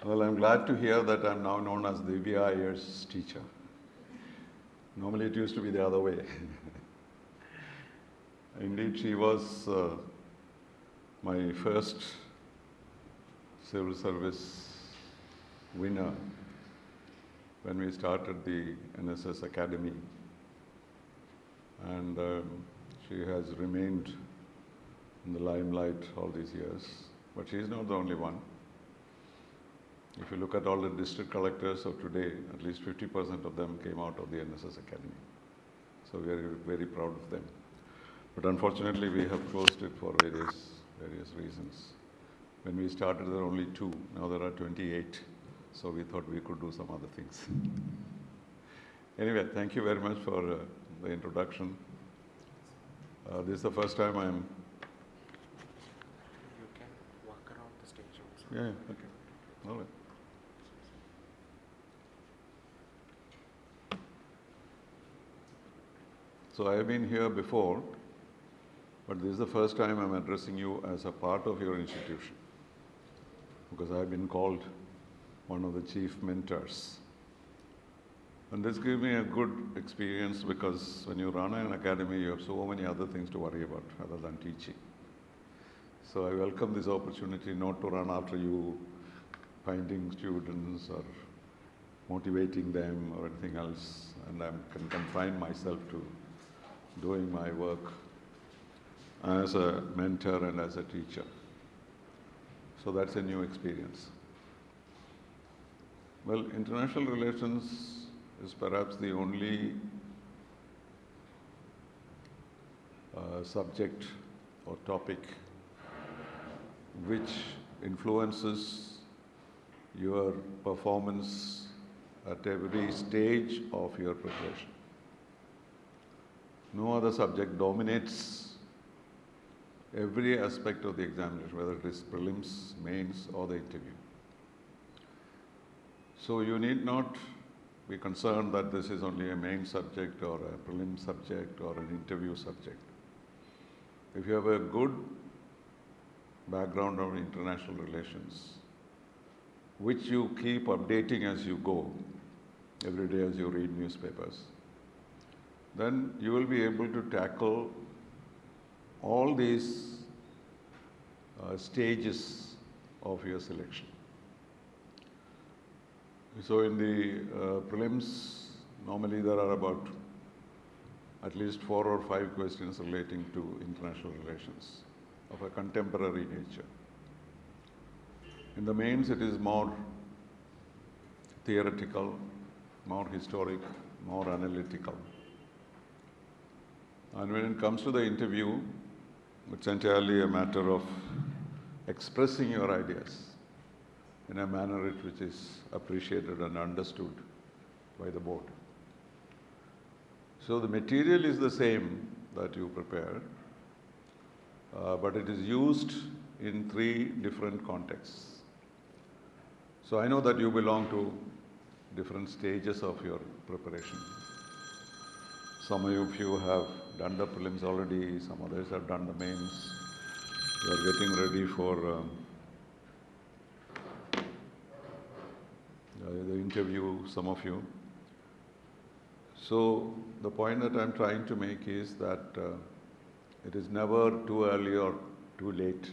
Well, I'm glad to hear that I'm now known as Divya Iyer's teacher. Normally it used to be the other way. Indeed, she was my first civil service winner when we started the NSS Academy. And she has remained in the limelight all these years. But she is not the only one. If you look at all the district collectors of today, at least 50% of them came out of the NSS Academy. So we are very proud of them. But unfortunately, we have closed it for various reasons. When we started, there were only 2. Now there are 28. So we thought we could do some other things. Anyway, thank you very much for the introduction. This is the first time I'm... You can walk around the stage also. Yeah, okay. All right. So I have been here before, but this is the first time I'm addressing you as a part of your institution, because I've been called one of the chief mentors. And this gives me a good experience, because when you run an academy, you have so many other things to worry about other than teaching. So I welcome this opportunity not to run after you, finding students or motivating them or anything else, and I can confine myself to doing my work as a mentor and as a teacher. So that's a new experience. Well, international relations is perhaps the only subject or topic which influences your performance at every stage of your preparation. No other subject dominates every aspect of the examination, whether it is prelims, mains, or the interview. So you need not be concerned that this is only a main subject or a prelim subject or an interview subject. If you have a good background on international relations, which you keep updating as you go, every day as you read newspapers, then you will be able to tackle all these stages of your selection. So in the prelims, normally there are about at least 4 or 5 questions relating to international relations of a contemporary nature. In the mains, it is more theoretical, more historic, more analytical. And when it comes to the interview, it's entirely a matter of expressing your ideas in a manner which is appreciated and understood by the board. So the material is the same that you prepare, but it is used in 3 different contexts. So I know that you belong to different stages of your preparation. Some of you have done the prelims already, some others have done the mains. You are getting ready for the interview, some of you. So the point that I'm trying to make is that it is never too early or too late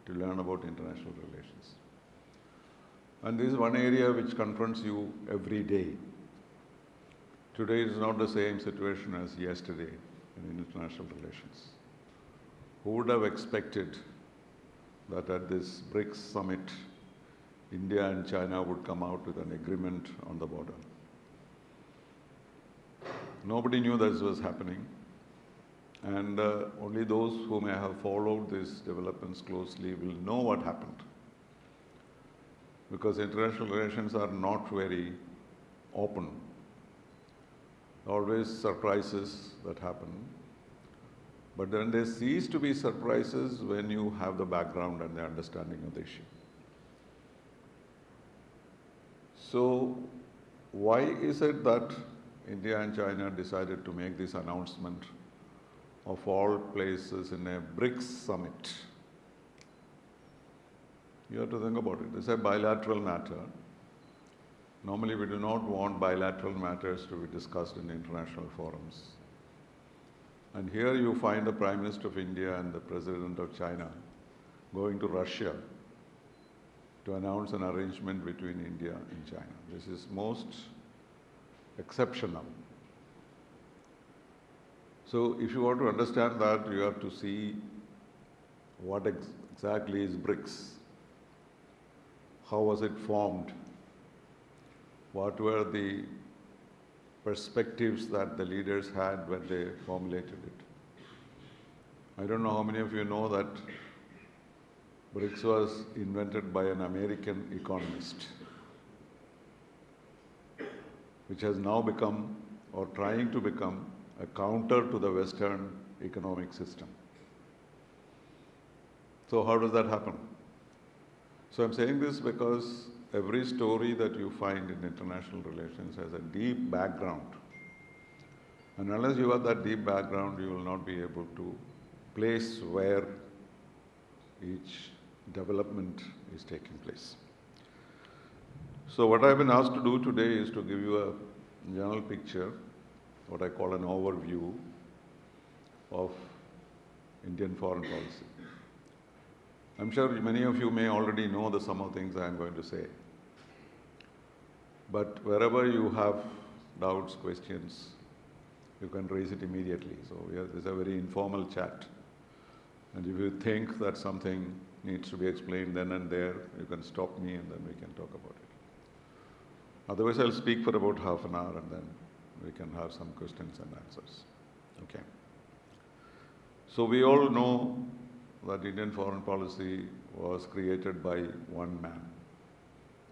to learn about international relations. And this is one area which confronts you every day. Today is not the same situation as yesterday in international relations. Who would have expected that at this BRICS summit, India and China would come out with an agreement on the border? Nobody knew this was happening. And only those who may have followed these developments closely will know what happened. Because international relations are not very open. Always surprises that happen. But then they cease to be surprises when you have the background and the understanding of the issue. So why is it that India and China decided to make this announcement of all places in a BRICS summit? You have to think about it. It's a bilateral matter. Normally, we do not want bilateral matters to be discussed in international forums. And here you find the Prime Minister of India and the President of China going to Russia to announce an arrangement between India and China. This is most exceptional. So if you want to understand that, you have to see what exactly is BRICS. How was it formed? What were the perspectives that the leaders had when they formulated it? I don't know how many of you know that BRICS was invented by an American economist, which has now become, or trying to become, a counter to the Western economic system. So how does that happen? So I'm saying this because every story that you find in international relations has a deep background. And unless you have that deep background, you will not be able to place where each development is taking place. So what I've been asked to do today is to give you a general picture, what I call an overview of Indian foreign policy. I'm sure many of you may already know some of the things I am going to say. But wherever you have doubts, questions, you can raise it immediately. So this is a very informal chat. And if you think that something needs to be explained then and there, you can stop me and then we can talk about it. Otherwise, I'll speak for about half an hour and then we can have some questions and answers. Okay. So we all know that Indian foreign policy was created by one man,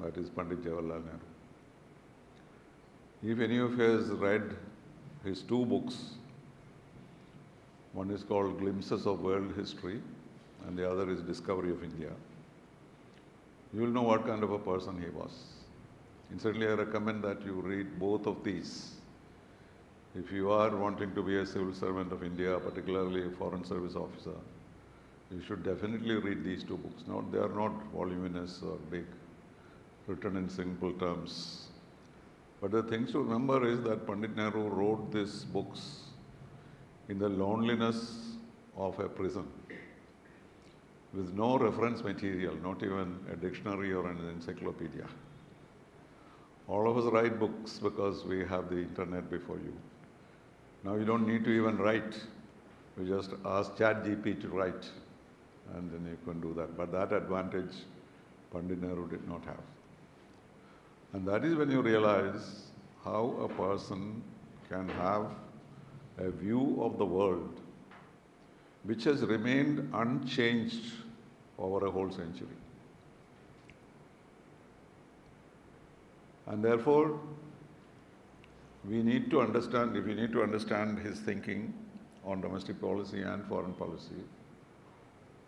that is Pandit Jawaharlal Nehru. If any of you has read his two books, one is called Glimpses of World History and the other is Discovery of India, you will know what kind of a person he was. Incidentally, I recommend that you read both of these. If you are wanting to be a civil servant of India, particularly a foreign service officer, you should definitely read these two books. Now, they are not voluminous or big, written in simple terms. But the things to remember is that Pandit Nehru wrote these books in the loneliness of a prison, with no reference material, not even a dictionary or an encyclopedia. All of us write books because we have the internet before you. Now you don't need to even write. You just ask ChatGPT to write, and then you can do that. But that advantage Pandit Nehru did not have. And that is when you realize how a person can have a view of the world which has remained unchanged over a whole century. And therefore, we need to understand, if we need to understand his thinking on domestic policy and foreign policy,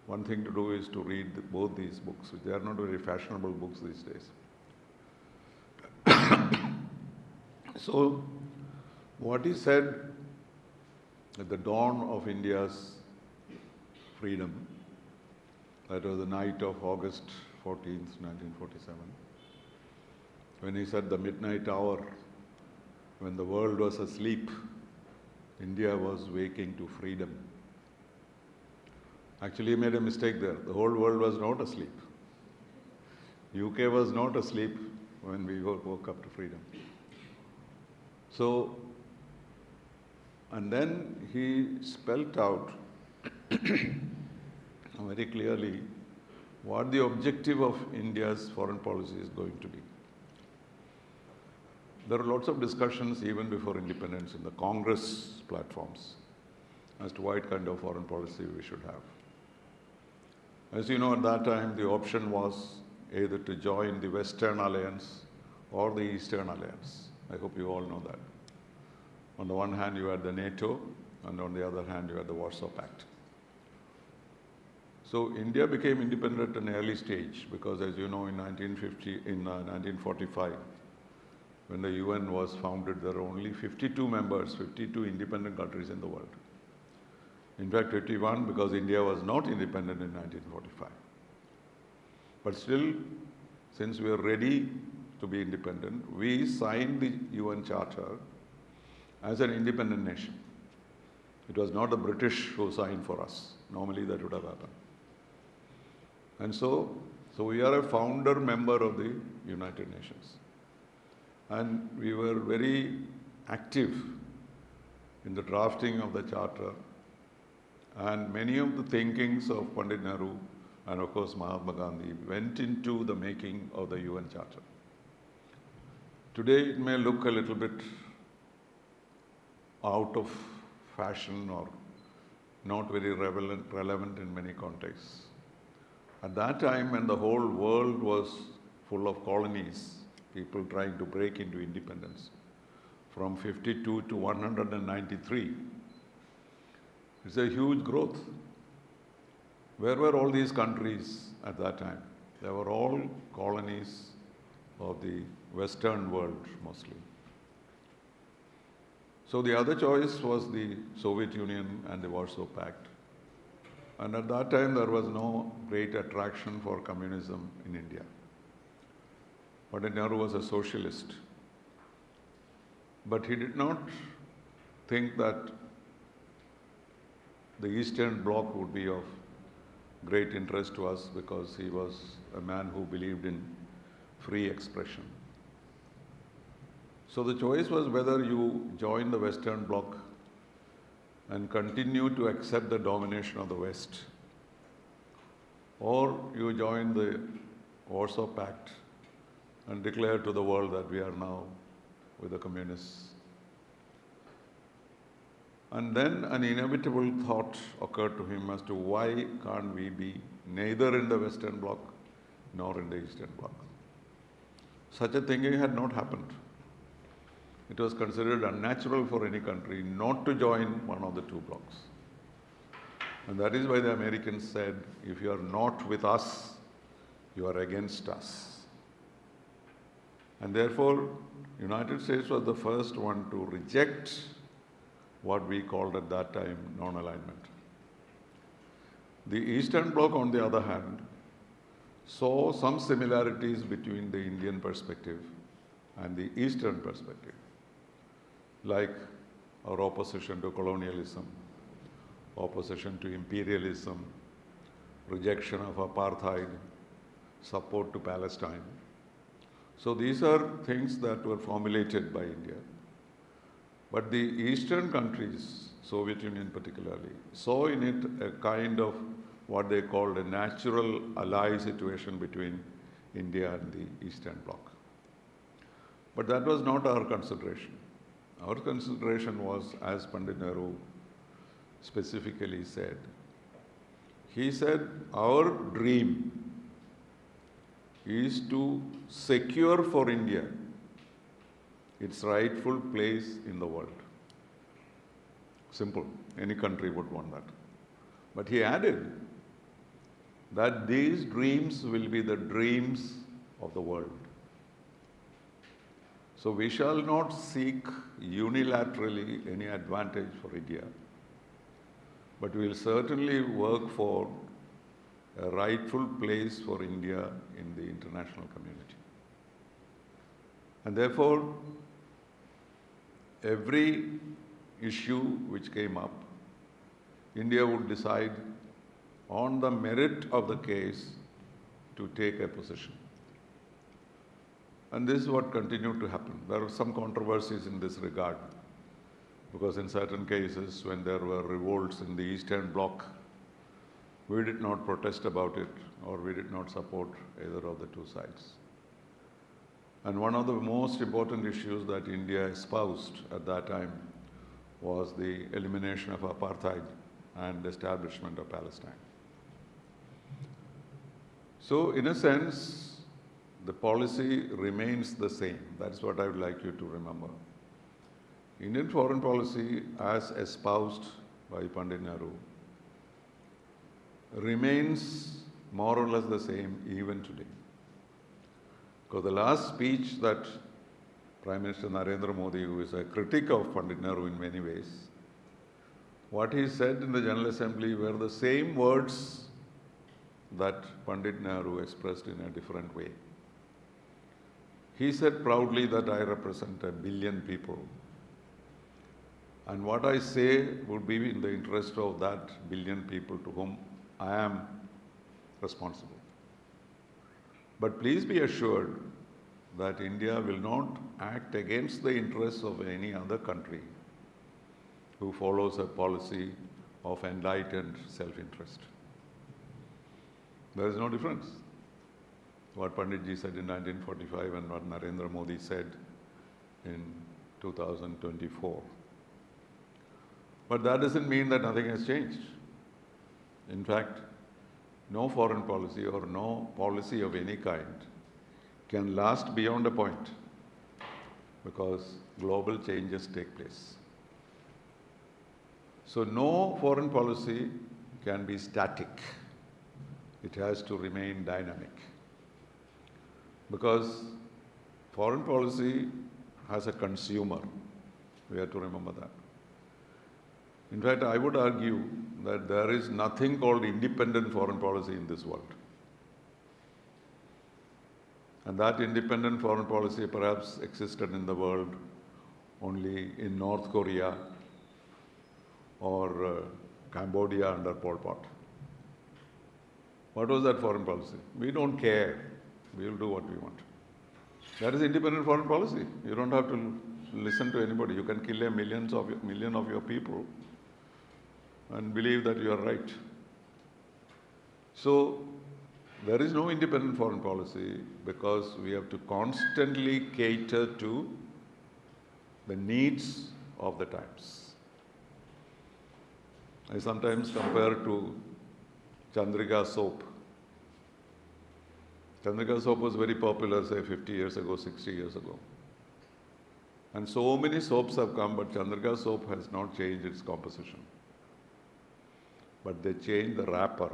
one thing to do is to read both these books. They are not very fashionable books these days. So, what he said at the dawn of India's freedom, that was the night of August 14th, 1947, when he said the midnight hour, when the world was asleep, India was waking to freedom. Actually, he made a mistake there. The whole world was not asleep. UK was not asleep when we woke up to freedom. So, and then he spelt out very clearly what the objective of India's foreign policy is going to be. There are lots of discussions even before independence in the Congress platforms as to what kind of foreign policy we should have. As you know, at that time, the option was either to join the Western Alliance or the Eastern Alliance. I hope you all know that. On the one hand, you had the NATO, and on the other hand, you had the Warsaw Pact. So India became independent at an early stage because, as you know, in 1945, when the UN was founded, there were only 52 members, 52 independent countries in the world. In fact, 51 because India was not independent in 1945. But still, since we are ready to be independent, we signed the UN Charter as an independent nation. It was not the British who signed for us. Normally that would have happened. And so we are a founder member of the United Nations. And we were very active in the drafting of the Charter. And many of the thinkings of Pandit Nehru and of course Mahatma Gandhi went into the making of the UN Charter. Today it may look a little bit out of fashion or not very relevant in many contexts. At that time, when the whole world was full of colonies, people trying to break into independence, from 52 to 193, it's a huge growth. Where were all these countries at that time? They were all colonies of the Western world mostly. So the other choice was the Soviet Union and the Warsaw Pact. And at that time there was no great attraction for communism in India. Pandit Nehru was a socialist. But he did not think that the Eastern Bloc would be of great interest to us because he was a man who believed in free expression. So the choice was whether you join the Western Bloc and continue to accept the domination of the West, or you join the Warsaw Pact and declare to the world that we are now with the communists. And then an inevitable thought occurred to him as to why can't we be neither in the Western Bloc nor in the Eastern Bloc. Such a thinking had not happened. It was considered unnatural for any country not to join one of the two blocs. And that is why the Americans said, if you are not with us, you are against us. And therefore, United States was the first one to reject what we called at that time non-alignment. The Eastern Bloc, on the other hand, saw some similarities between the Indian perspective and the Eastern perspective, like our opposition to colonialism, opposition to imperialism, rejection of apartheid, support to Palestine. So these are things that were formulated by India. But the Eastern countries, Soviet Union particularly, saw in it a kind of what they called a natural ally situation between India and the Eastern Bloc. But that was not our consideration. Our consideration was, as Pandit Nehru specifically said, he said, our dream is to secure for India its rightful place in the world. Simple. Any country would want that. But he added that these dreams will be the dreams of the world. So we shall not seek unilaterally any advantage for India, but we will certainly work for a rightful place for India in the international community. And therefore, every issue which came up, India would decide on the merit of the case to take a position. And this is what continued to happen. There are some controversies in this regard, because in certain cases, when there were revolts in the Eastern Bloc, we did not protest about it, or we did not support either of the two sides. And one of the most important issues that India espoused at that time was the elimination of apartheid and establishment of Palestine. So in a sense, the policy remains the same. That's what I would like you to remember. Indian foreign policy, as espoused by Pandit Nehru, remains more or less the same even today. Because the last speech that Prime Minister Narendra Modi, who is a critic of Pandit Nehru in many ways, what he said in the General Assembly were the same words that Pandit Nehru expressed in a different way. He said proudly that I represent 1 billion people. And what I say would be in the interest of that billion people to whom I am responsible. But please be assured that India will not act against the interests of any other country who follows a policy of enlightened self-interest. There is no difference. What Panditji said in 1945 and what Narendra Modi said in 2024. But that doesn't mean that nothing has changed. In fact, no foreign policy or no policy of any kind can last beyond a point because global changes take place. So no foreign policy can be static. It has to remain dynamic. Because foreign policy has a consumer. We have to remember that. In fact, I would argue that there is nothing called independent foreign policy in this world. And that independent foreign policy perhaps existed in the world only in North Korea or Cambodia under Pol Pot. What was that foreign policy? We don't care. We will do what we want. That is independent foreign policy. You don't have to listen to anybody. You can kill million of your people and believe that you are right. So there is no independent foreign policy because we have to constantly cater to the needs of the times. I sometimes compare to Chandrika soap. Chandrika soap was very popular, say 50 years ago, 60 years ago. And so many soaps have come, but Chandrika soap has not changed its composition. But they changed the wrapper.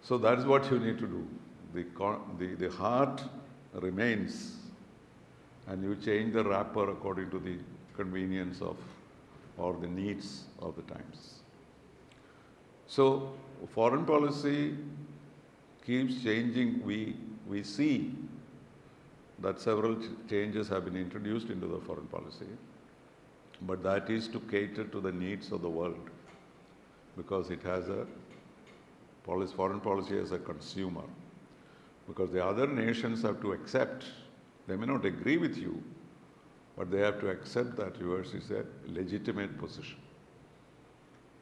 So that's what you need to do. The heart remains, and you change the wrapper according to the convenience of or the needs of the times. So foreign policy keeps changing. We see that several changes have been introduced into the foreign policy, but that is to cater to the needs of the world because it has a foreign policy as a consumer. Because the other nations have to accept, they may not agree with you, but they have to accept that yours is a legitimate position.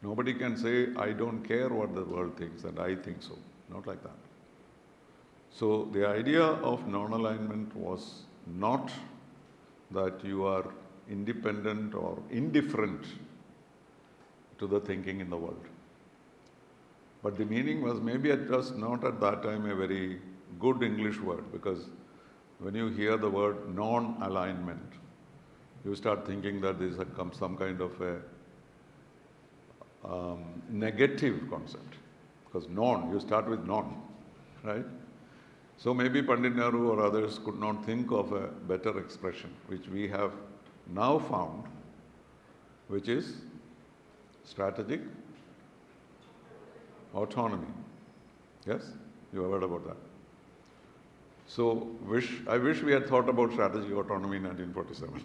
Nobody can say, I don't care what the world thinks and I think so. Not like that. So the idea of non-alignment was not that you are independent or indifferent to the thinking in the world. But the meaning was maybe it was not at that time a very good English word, because when you hear the word non-alignment, you start thinking that there is some kind of a negative concept. Because non, you start with non, right? So maybe Pandit Nehru or others could not think of a better expression, which we have now found, which is strategic autonomy. Yes? You have heard about that. So I wish we had thought about strategic autonomy in 1947.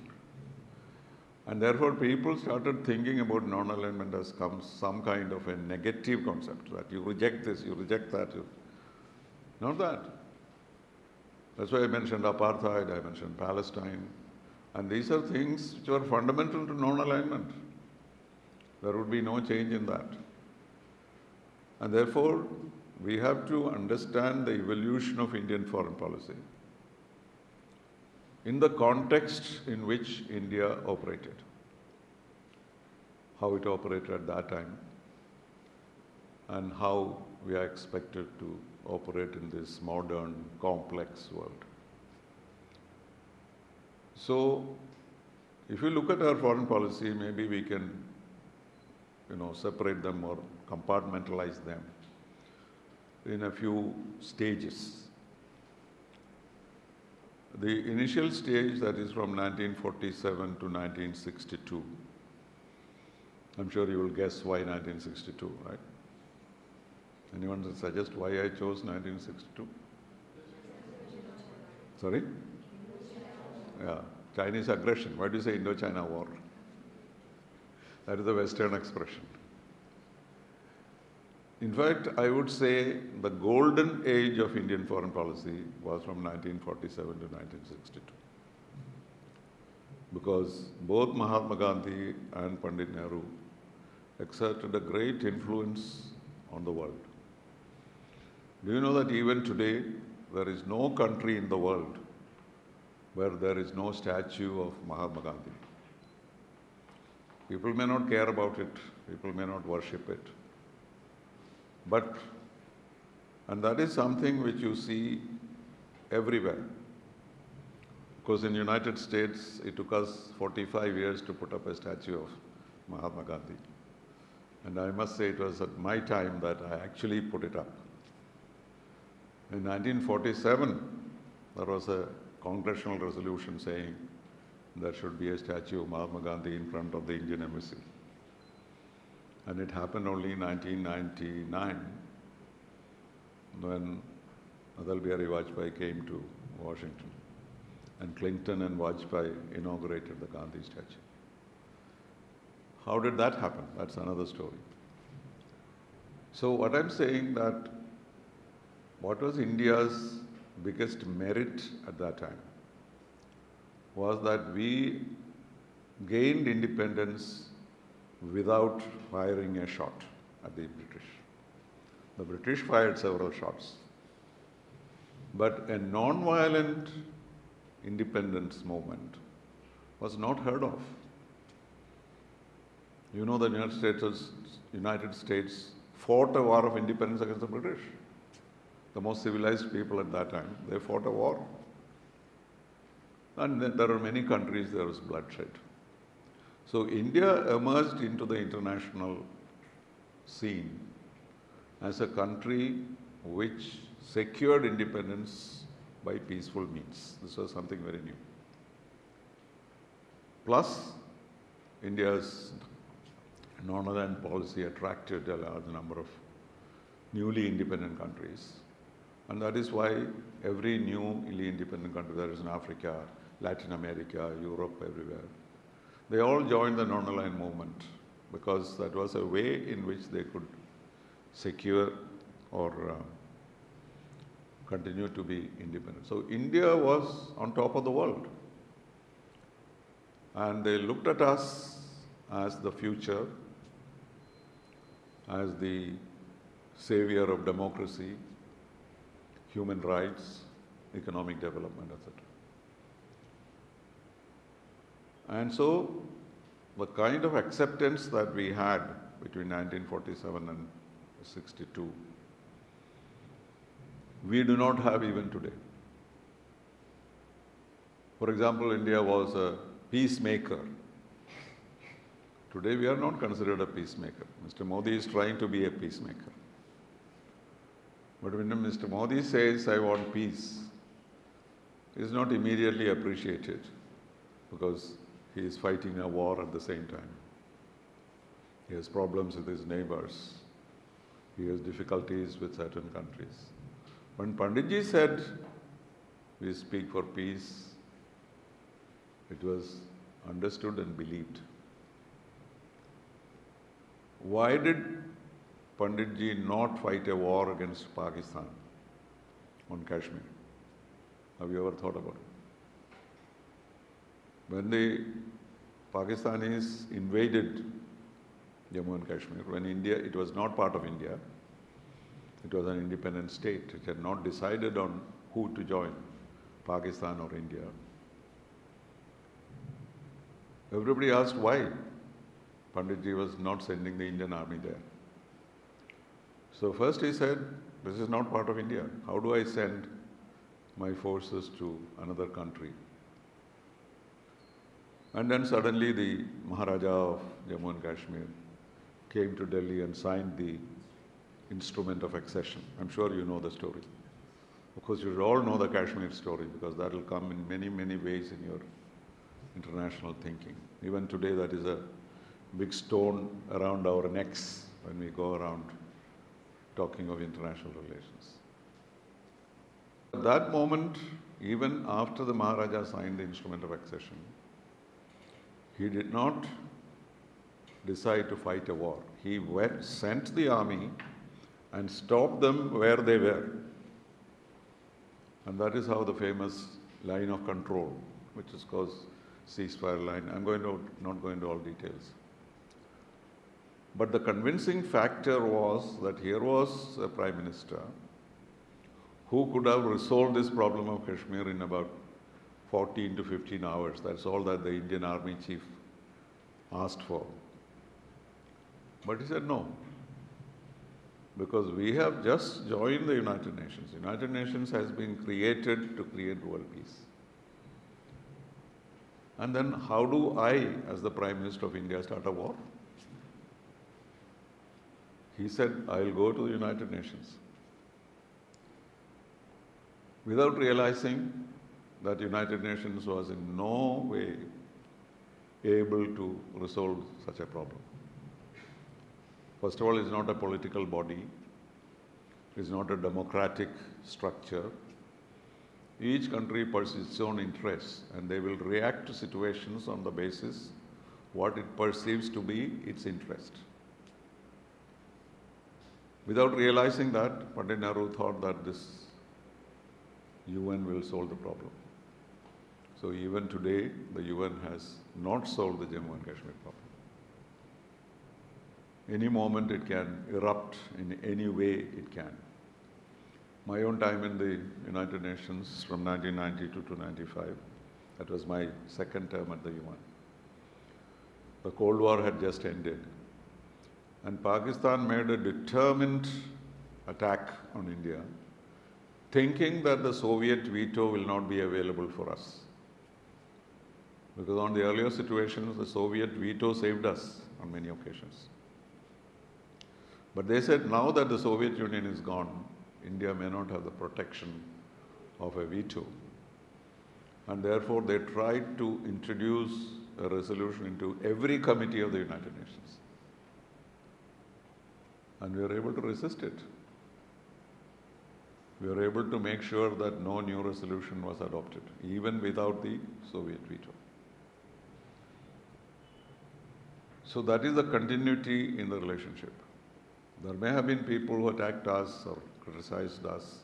And therefore people started thinking about non-alignment as some kind of a negative concept, that you reject this, you reject that. Not that. That's why I mentioned apartheid, I mentioned Palestine. And these are things which are fundamental to non-alignment. There would be no change in that. And therefore, we have to understand the evolution of Indian foreign policy in the context in which India operated, how it operated at that time, and how we are expected to operate in this modern, complex world. So, if you look at our foreign policy, maybe we can, separate them or compartmentalize them in a few stages. The initial stage, that is from 1947 to 1962. I'm sure you will guess why 1962, right? Anyone suggest why I chose 1962? Sorry? Yeah, Chinese aggression. Why do you say Indo-China war? That is a Western expression. In fact, I would say the golden age of Indian foreign policy was from 1947 to 1962. Because both Mahatma Gandhi and Pandit Nehru exerted a great influence on the world. Do you know that even today, there is no country in the world where there is no statue of Mahatma Gandhi? People may not care about it, people may not worship it. But, and that is something which you see everywhere. Because in the United States, it took us 45 years to put up a statue of Mahatma Gandhi. And I must say it was at my time that I actually put it up. In 1947, there was a congressional resolution saying there should be a statue of Mahatma Gandhi in front of the Indian embassy. And it happened only in 1999 when Atal Bihari Vajpayee came to Washington. And Clinton and Vajpayee inaugurated the Gandhi statue. How did that happen? That's another story. So what I'm saying that what was India's biggest merit at that time was that we gained independence without firing a shot at the British. The British fired several shots. But a non-violent independence movement was not heard of. You know, the United States fought a war of independence against the British. The most civilized people at that time, they fought a war. And then there are many countries there was bloodshed. So India emerged into the international scene as a country which secured independence by peaceful means. This was something very new. Plus, India's non-aligned policy attracted a large number of newly independent countries. And that is why every newly independent country, there is in Africa, Latin America, Europe, everywhere, they all joined the non-aligned movement because that was a way in which they could secure or continue to be independent. So India was on top of the world. And they looked at us as the future, as the savior of democracy, human rights, economic development, etc. And so the kind of acceptance that we had between 1947 and 62, we do not have even today. For example, India was a peacemaker. Today we are not considered a peacemaker. Mr. Modi is trying to be a peacemaker. But when Mr. Modi says, I want peace, it is not immediately appreciated because he is fighting a war at the same time. He has problems with his neighbors. He has difficulties with certain countries. When Panditji said, we speak for peace, it was understood and believed. Why did Panditji not fight a war against Pakistan on Kashmir? Have you ever thought about it? When the Pakistanis invaded Jammu and Kashmir, when India, it was not part of India, it was an independent state. It had not decided on who to join, Pakistan or India. Everybody asked why Panditji was not sending the Indian army there. So first he said, this is not part of India. How do I send my forces to another country? And then suddenly the Maharaja of Jammu and Kashmir came to Delhi and signed the instrument of accession. I'm sure you know the story. Of course, you all know the Kashmir story because that will come in many, many ways in your international thinking. Even today, that is a big stone around our necks when we go around talking of international relations. At that moment, even after the Maharaja signed the instrument of accession, he did not decide to fight a war. He sent the army and stopped them where they were. And that is how the famous line of control, which is called ceasefire line. I'm not going into all details. But the convincing factor was that here was a prime minister who could have resolved this problem of Kashmir in about 14 to 15 hours. That's all that the Indian Army chief asked for. But he said no, because we have just joined the United Nations. United Nations has been created to create world peace. And then how do I, as the Prime Minister of India, start a war? He said, I'll go to the United Nations. Without realizing that United Nations was in no way able to resolve such a problem. First of all, it's not a political body. It's not a democratic structure. Each country pursues its own interests, and they will react to situations on the basis what it perceives to be its interest. Without realizing that, Pandit Nehru thought that this UN will solve the problem. So even today, the UN has not solved the Jammu and Kashmir problem. Any moment it can erupt in any way it can. My own time in the United Nations from 1992 to 95, that was my second term at the UN. The Cold War had just ended. And Pakistan made a determined attack on India, thinking that the Soviet veto will not be available for us. Because on the earlier situations, the Soviet veto saved us on many occasions. But they said now that the Soviet Union is gone, India may not have the protection of a veto. And therefore they tried to introduce a resolution into every committee of the United Nations. And we were able to resist it. We were able to make sure that no new resolution was adopted, even without the Soviet veto. So that is the continuity in the relationship. There may have been people who attacked us or criticized us,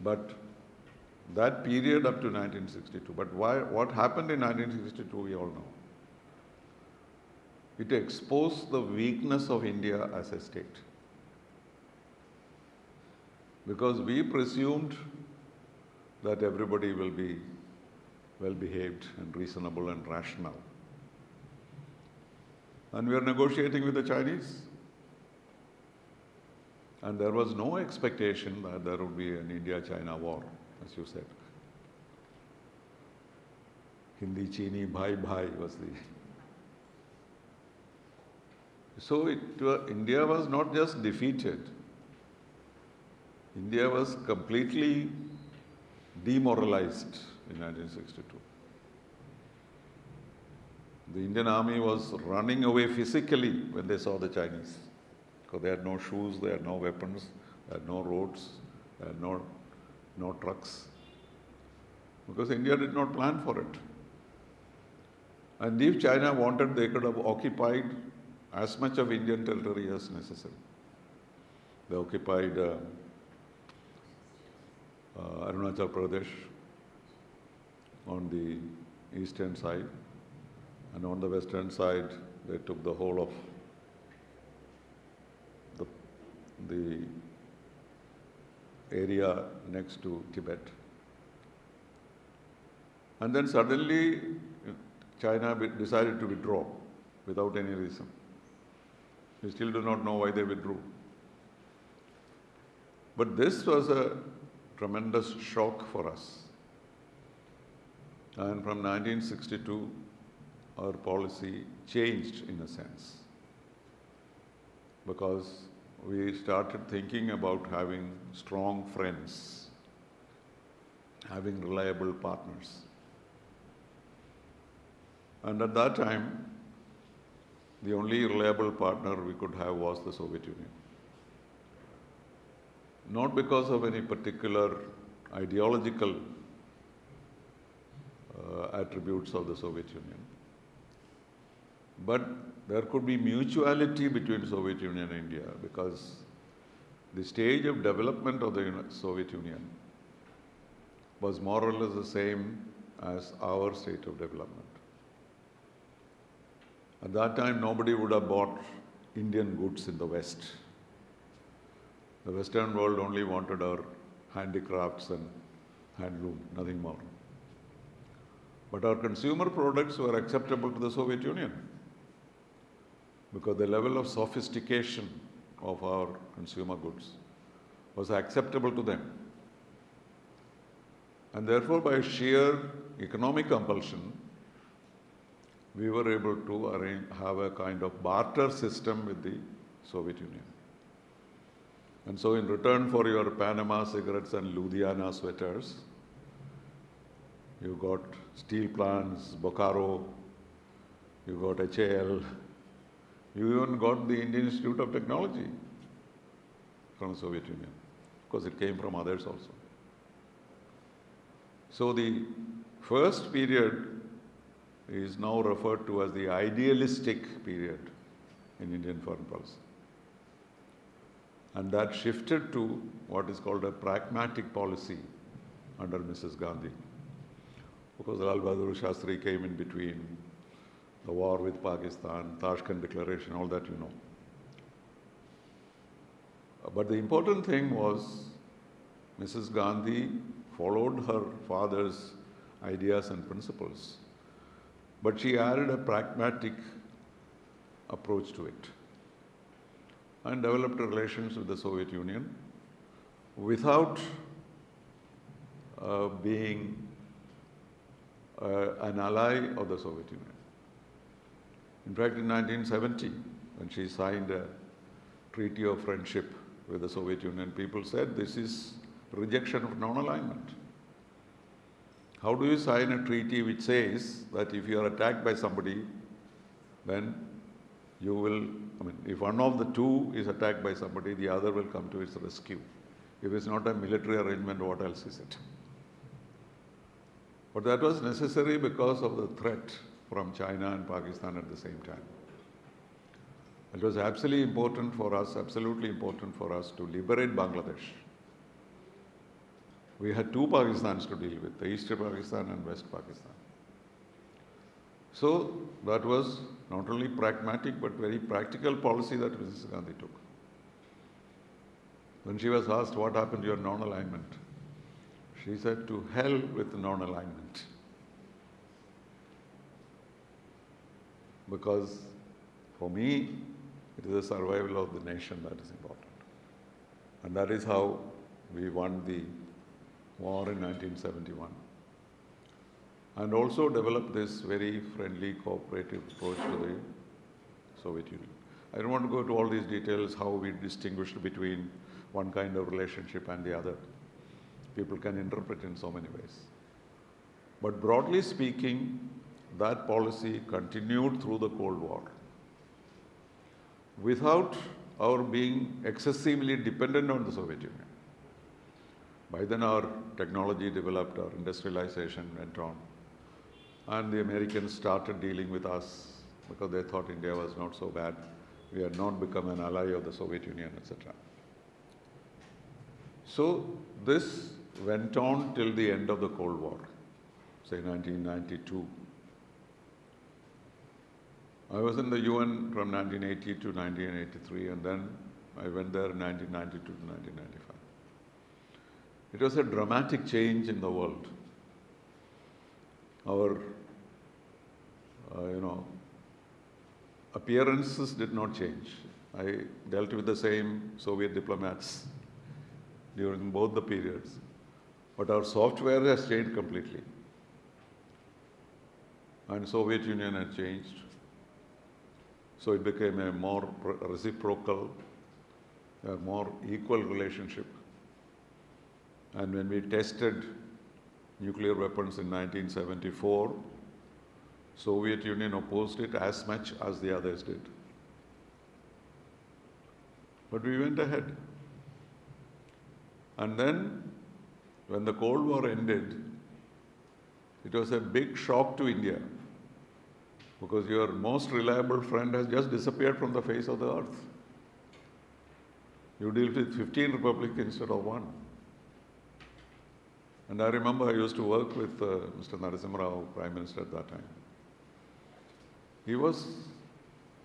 but that period up to 1962, but what happened in 1962 we all know. It exposed the weakness of India as a state. Because we presumed that everybody will be well behaved and reasonable and rational. And we are negotiating with the Chinese. And there was no expectation that there would be an India-China war, as you said. Hindi Chini bhai bhai was the... So India was not just defeated. India was completely demoralized in 1962. The Indian army was running away physically when they saw the Chinese. Because they had no shoes, they had no weapons, they had no roads, they had no trucks. Because India did not plan for it. And if China wanted, they could have occupied as much of Indian territory as necessary. They occupied Arunachal Pradesh on the eastern side, and on the western side they took the whole of the area next to Tibet. And then suddenly China decided to withdraw without any reason. We still do not know why they withdrew. But this was a tremendous shock for us. And from 1962, our policy changed in a sense, because we started thinking about having strong friends, having reliable partners. And at that time, the only reliable partner we could have was the Soviet Union. not because of any particular ideological attributes of the Soviet Union, but there could be mutuality between Soviet Union and India, because the stage of development of the Soviet Union was more or less the same as our state of development. At that time, nobody would have bought Indian goods in the West. The Western world only wanted our handicrafts and handloom, nothing more. But our consumer products were acceptable to the Soviet Union because the level of sophistication of our consumer goods was acceptable to them. And therefore, by sheer economic compulsion, we were able to have a kind of barter system with the Soviet Union. And so in return for your Panama cigarettes and Ludhiana sweaters, you got steel plants, Bokaro, you got HAL, you even got the Indian Institute of Technology from the Soviet Union, because it came from others also. So the first period is now referred to as the idealistic period in Indian foreign policy. And that shifted to what is called a pragmatic policy under Mrs. Gandhi, because Lal Bahadur Shastri came in between, the war with Pakistan, Tashkent Declaration, all that you know. But the important thing was Mrs. Gandhi followed her father's ideas and principles, but she added a pragmatic approach to it and developed relations with the Soviet Union without being an ally of the Soviet Union. In fact, in 1970, when she signed a treaty of friendship with the Soviet Union, people said this is rejection of non-alignment. How do you sign a treaty which says that if you are attacked by somebody, then you will, if one of the two is attacked by somebody, the other will come to its rescue. If it's not a military arrangement, what else is it? But that was necessary because of the threat from China and Pakistan at the same time. It was absolutely important for us to liberate Bangladesh. We had two Pakistans to deal with, the Eastern Pakistan and West Pakistan. So that was not only pragmatic but very practical policy that Mrs. Gandhi took. When she was asked what happened to your non-alignment, she said, to hell with non-alignment. Because for me, it is the survival of the nation that is important. And that is how we won the war in 1971. And also developed this very friendly, cooperative approach to the Soviet Union. I don't want to go to all these details, how we distinguished between one kind of relationship and the other. People can interpret in so many ways. But broadly speaking, that policy continued through the Cold War without our being excessively dependent on the Soviet Union. By then our technology developed, our industrialization went on, and the Americans started dealing with us because they thought India was not so bad. We had not become an ally of the Soviet Union, etc. So this went on till the end of the Cold War, say 1992. I was in the UN from 1980 to 1983, and then I went there in 1992 to 1995. It was a dramatic change in the world. Our, appearances did not change. I dealt with the same Soviet diplomats during both the periods, but our software has changed completely. And Soviet Union had changed. So it became a more reciprocal, a more equal relationship. And when we tested nuclear weapons in 1974, Soviet Union opposed it as much as the others did. But we went ahead. And then, when the Cold War ended, it was a big shock to India because your most reliable friend has just disappeared from the face of the earth. You deal with 15 republics instead of one. And I remember I used to work with Mr. Narasimha Rao, Prime Minister at that time. He was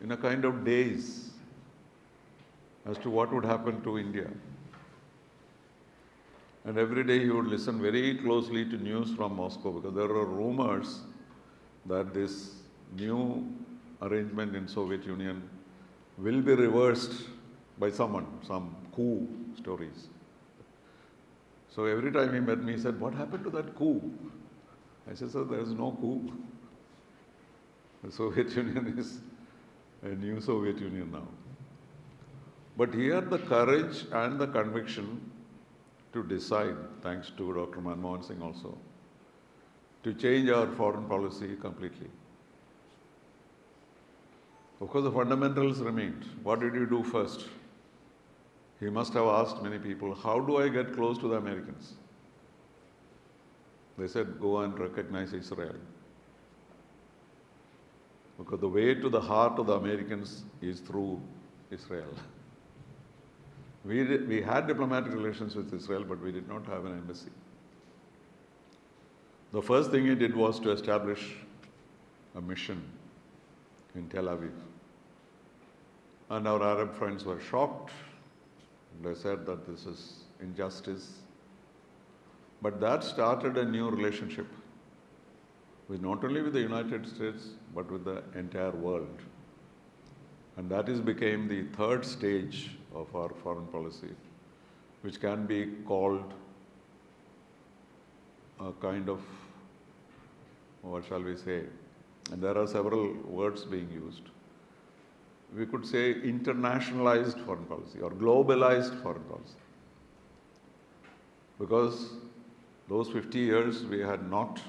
in a kind of daze as to what would happen to India. And every day he would listen very closely to news from Moscow because there were rumors that this new arrangement in Soviet Union will be reversed by someone, some coup stories. So every time he met me, he said, "What happened to that coup?" I said, "Sir, there is no coup. The Soviet Union is a new Soviet Union now." But he had the courage and the conviction to decide, thanks to Dr. Manmohan Singh also, to change our foreign policy completely. Of course, the fundamentals remained. What did you do first? He must have asked many people, how do I get close to the Americans? They said, go and recognize Israel. Because the way to the heart of the Americans is through Israel. We had diplomatic relations with Israel, but we did not have an embassy. The first thing he did was to establish a mission in Tel Aviv. And our Arab friends were shocked. They said that this is injustice. But that started a new relationship with not only with the United States, but with the entire world. And that became the third stage of our foreign policy, which can be called a kind of, what shall we say, and there are several words being used. We could say internationalized foreign policy or globalized foreign policy. Because those 50 years we had not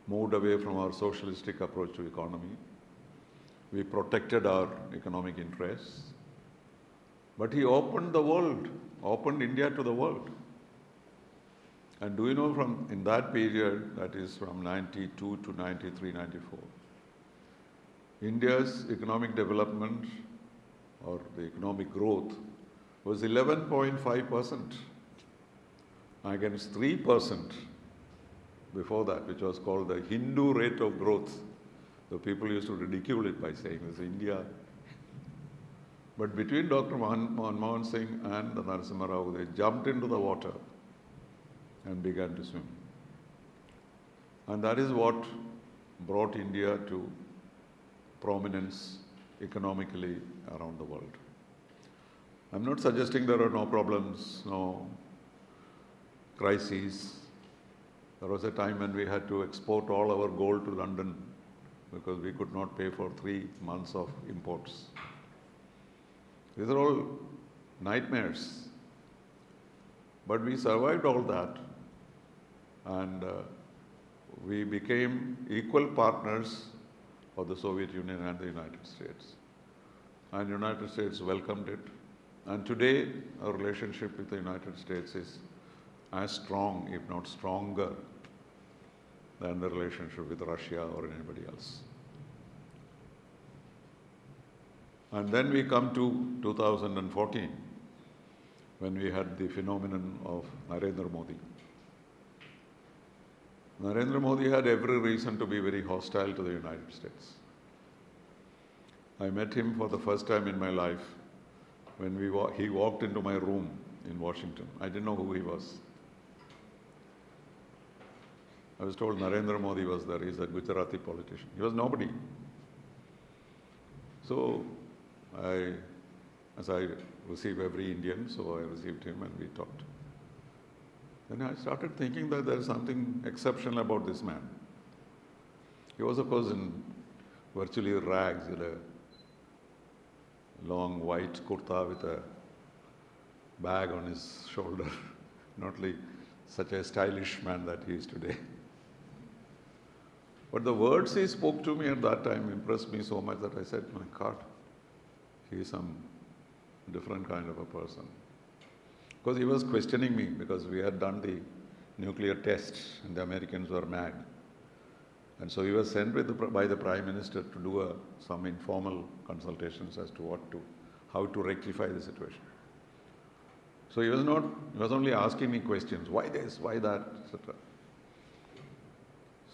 moved away from our socialistic approach to economy. We protected our economic interests. But he opened the world, opened India to the world. And do you know from in that period, that is from 92 to 93, 94, India's economic development or the economic growth was 11.5% against 3% before that, which was called the Hindu rate of growth. The people used to ridicule it by saying this is India. But between Dr. Manmohan Singh and the Narasimha Rao, they jumped into the water and began to swim. And that is what brought India to prominence economically around the world. I'm not suggesting there are no problems, no crises. There was a time when we had to export all our gold to London because we could not pay for 3 months of imports. These are all nightmares. But we survived all that and we became equal partners of the Soviet Union and the United States. And the United States welcomed it. And today, our relationship with the United States is as strong, if not stronger, than the relationship with Russia or anybody else. And then we come to 2014, when we had the phenomenon of Narendra Modi. Narendra Modi had every reason to be very hostile to the United States. I met him for the first time in my life when he walked into my room in Washington. I didn't know who he was. I was told Narendra Modi was there. He's a Gujarati politician. He was nobody. So, as I receive every Indian, so I received him and we talked. Then I started thinking that there is something exceptional about this man. He was, of course, in virtually rags, in a long white kurta with a bag on his shoulder. Not like such a stylish man that he is today. But the words he spoke to me at that time impressed me so much that I said, my God, he is some different kind of a person. Because he was questioning me because we had done the nuclear test and the Americans were mad. And so he was sent by the Prime Minister to do some informal consultations as to how to rectify the situation. So he was only asking me questions, why this, why that, etc.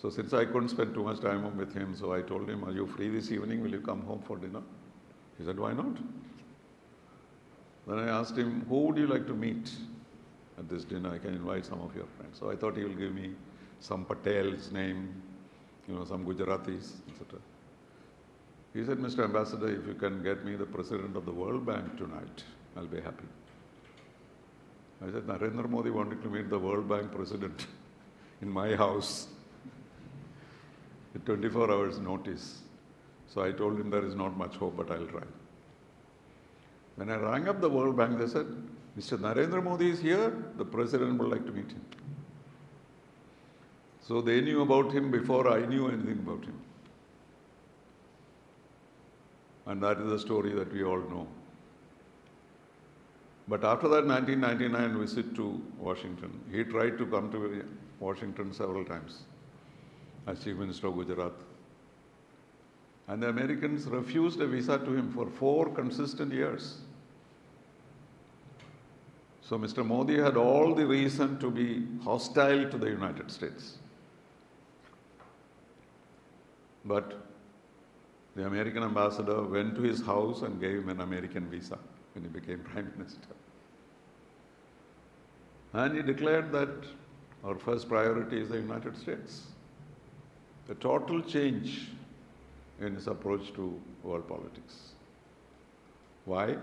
So since I couldn't spend too much time with him, so I told him, are you free this evening? Will you come home for dinner? He said, why not? Then I asked him, who would you like to meet at this dinner? I can invite some of your friends. So I thought he will give me some Patel's name, some Gujaratis, etc. He said, Mr. Ambassador, if you can get me the president of the World Bank tonight, I'll be happy. I said, Narendra Modi wanted to meet the World Bank president in my house with 24 hours notice. So I told him there is not much hope, but I'll try. When I rang up the World Bank, they said, Mr. Narendra Modi is here, the president would like to meet him. So they knew about him before I knew anything about him. And that is the story that we all know. But after that 1999 visit to Washington, he tried to come to Washington several times as Chief Minister of Gujarat. And the Americans refused a visa to him for 4 consistent years. So Mr. Modi had all the reason to be hostile to the United States. But the American ambassador went to his house and gave him an American visa when he became Prime Minister. And he declared that our first priority is the United States. A total change in his approach to world politics. Why?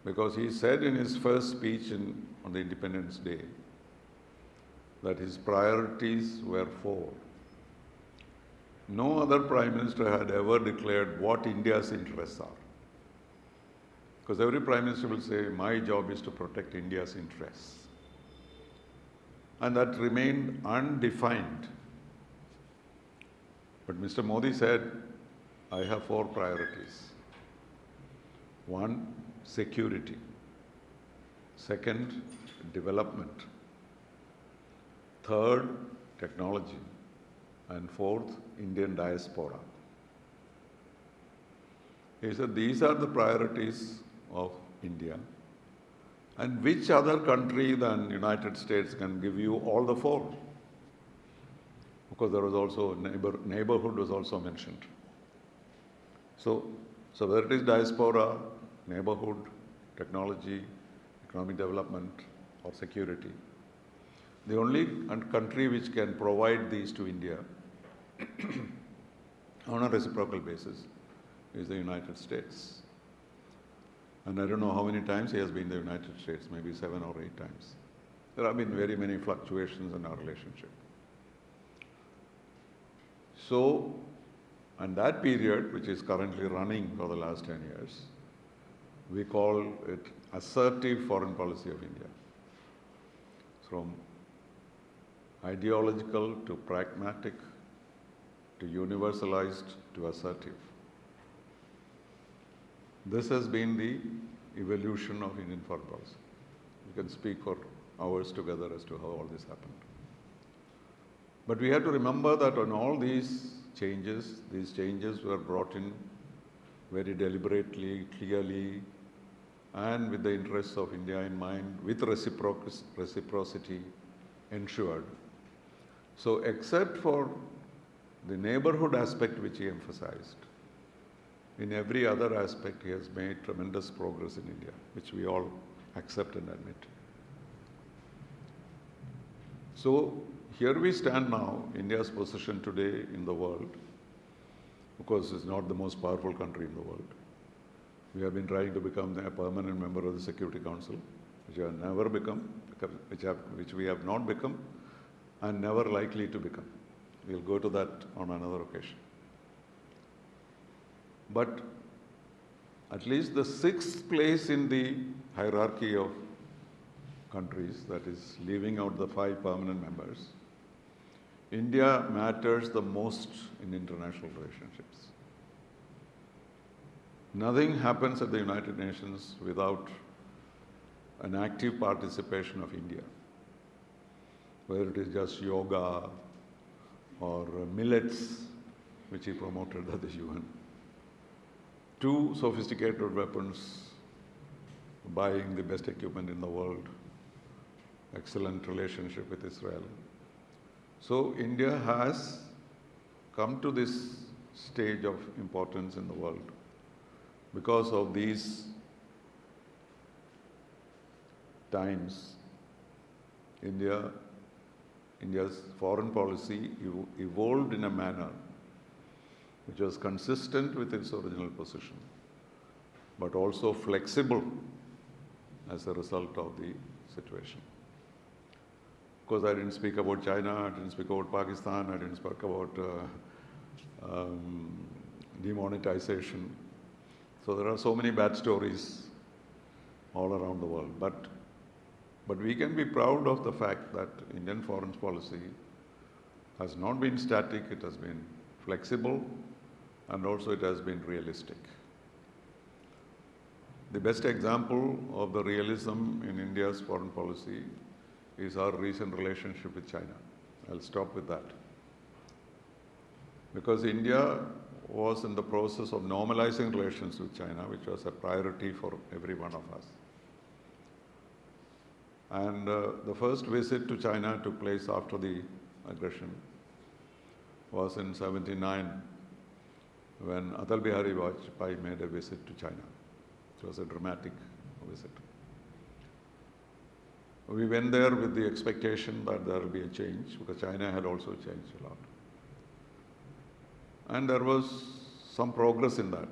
Because he said in his first speech on the Independence Day that his priorities were 4. No other Prime Minister had ever declared what India's interests are. Because every Prime Minister will say, my job is to protect India's interests. And that remained undefined. But Mr. Modi said, I have 4 priorities. 1, security. 2nd, development. 3rd, technology. And 4th, Indian diaspora. He said, these are the priorities of India. And which other country than United States can give you all the 4? Because there was also neighborhood was also mentioned. So whether it is diaspora, neighborhood, technology, economic development, or security, the only country which can provide these to India on a reciprocal basis is the United States. And I don't know how many times he has been in the United States, maybe 7 or 8 times. There have been very many fluctuations in our relationship. So, and that period, which is currently running for the last 10 years, we call it assertive foreign policy of India. From ideological to pragmatic to universalized to assertive. This has been the evolution of Indian foreign policy. We can speak for hours together as to how all this happened. But we have to remember that on all these changes were brought in very deliberately, clearly, and with the interests of India in mind, with reciprocity ensured. So except for the neighborhood aspect which he emphasized, in every other aspect he has made tremendous progress in India, which we all accept and admit. So here we stand now, India's position today in the world, of course it's not the most powerful country in the world. We have been trying to become a permanent member of the Security Council, which we have never become, which we have not become, and never likely to become. We'll go to that on another occasion. But at least the 6th place in the hierarchy of countries, that is leaving out the 5 permanent members, India matters the most in international relationships. Nothing happens at the United Nations without an active participation of India, whether it is just yoga or millets, which he promoted at the UN, to sophisticated weapons, buying the best equipment in the world, excellent relationship with Israel. So India has come to this stage of importance in the world because of these times. India's foreign policy evolved in a manner which was consistent with its original position, but also flexible as a result of the situation. Of course, I didn't speak about China, I didn't speak about Pakistan, I didn't speak about demonetization. So there are so many bad stories all around the world. But we can be proud of the fact that Indian foreign policy has not been static, it has been flexible, and also it has been realistic. The best example of the realism in India's foreign policy is our recent relationship with China. I'll stop with that. Because India was in the process of normalizing relations with China, which was a priority for every one of us. And the first visit to China took place after the aggression was in '79, when Atal Bihari Vajpayee made a visit to China. It was a dramatic visit. We went there with the expectation that there will be a change, because China had also changed a lot. And there was some progress in that.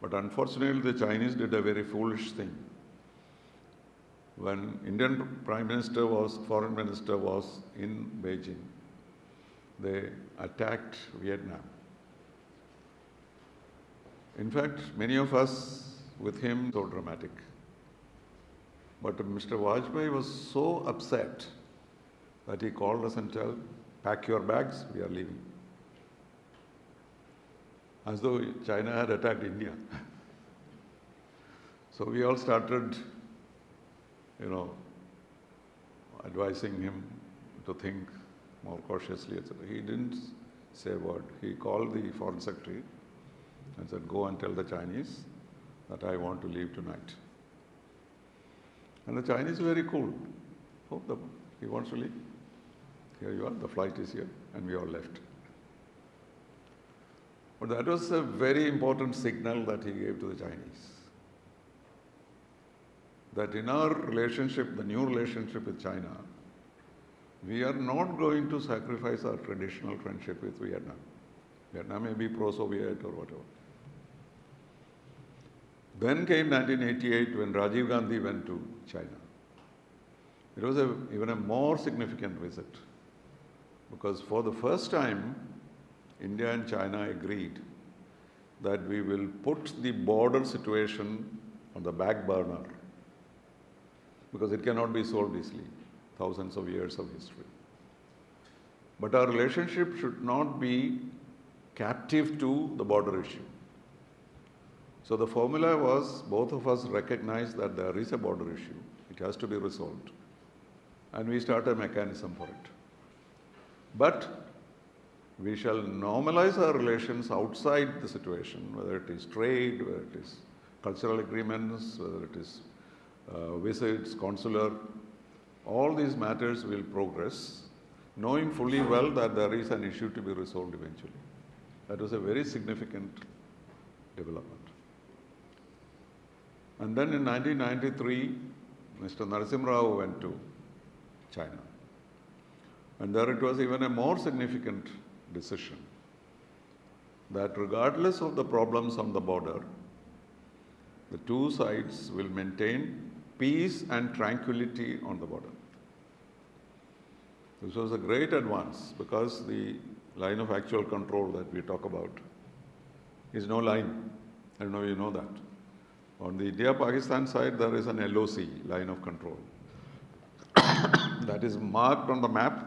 But unfortunately, the Chinese did a very foolish thing. When Indian Foreign Minister was in Beijing, they attacked Vietnam. In fact, many of us with him so dramatic. But Mr. Vajpayee was so upset that he called us and said, "Pack your bags, we are leaving." As though China had attacked India. So we all started, advising him to think more cautiously, etc. He didn't say a word. He called the foreign secretary and said, "Go and tell the Chinese that I want to leave tonight." And the Chinese were very cool. Oh, he wants to leave. Here you are, the flight is here, and we all left. But that was a very important signal that he gave to the Chinese. That in our relationship, the new relationship with China, we are not going to sacrifice our traditional friendship with Vietnam. Vietnam may be pro-Soviet or whatever. Then came 1988 when Rajiv Gandhi went to China. It was even a more significant visit, because for the first time, India and China agreed that we will put the border situation on the back burner, because it cannot be solved easily, thousands of years of history. But our relationship should not be captive to the border issue. So the formula was, both of us recognize that there is a border issue, it has to be resolved, and we start a mechanism for it. But we shall normalize our relations outside the situation, whether it is trade, whether it is cultural agreements, whether it is visits, consular, all these matters will progress, knowing fully well that there is an issue to be resolved eventually. That was a very significant development. And then in 1993, Mr. Narasimha Rao went to China. And there it was even a more significant decision that regardless of the problems on the border, the two sides will maintain peace and tranquility on the border. This was a great advance, because the line of actual control that we talk about is no line. I don't know if you know that. On the India-Pakistan side, there is an LOC, line of control. That is marked on the map,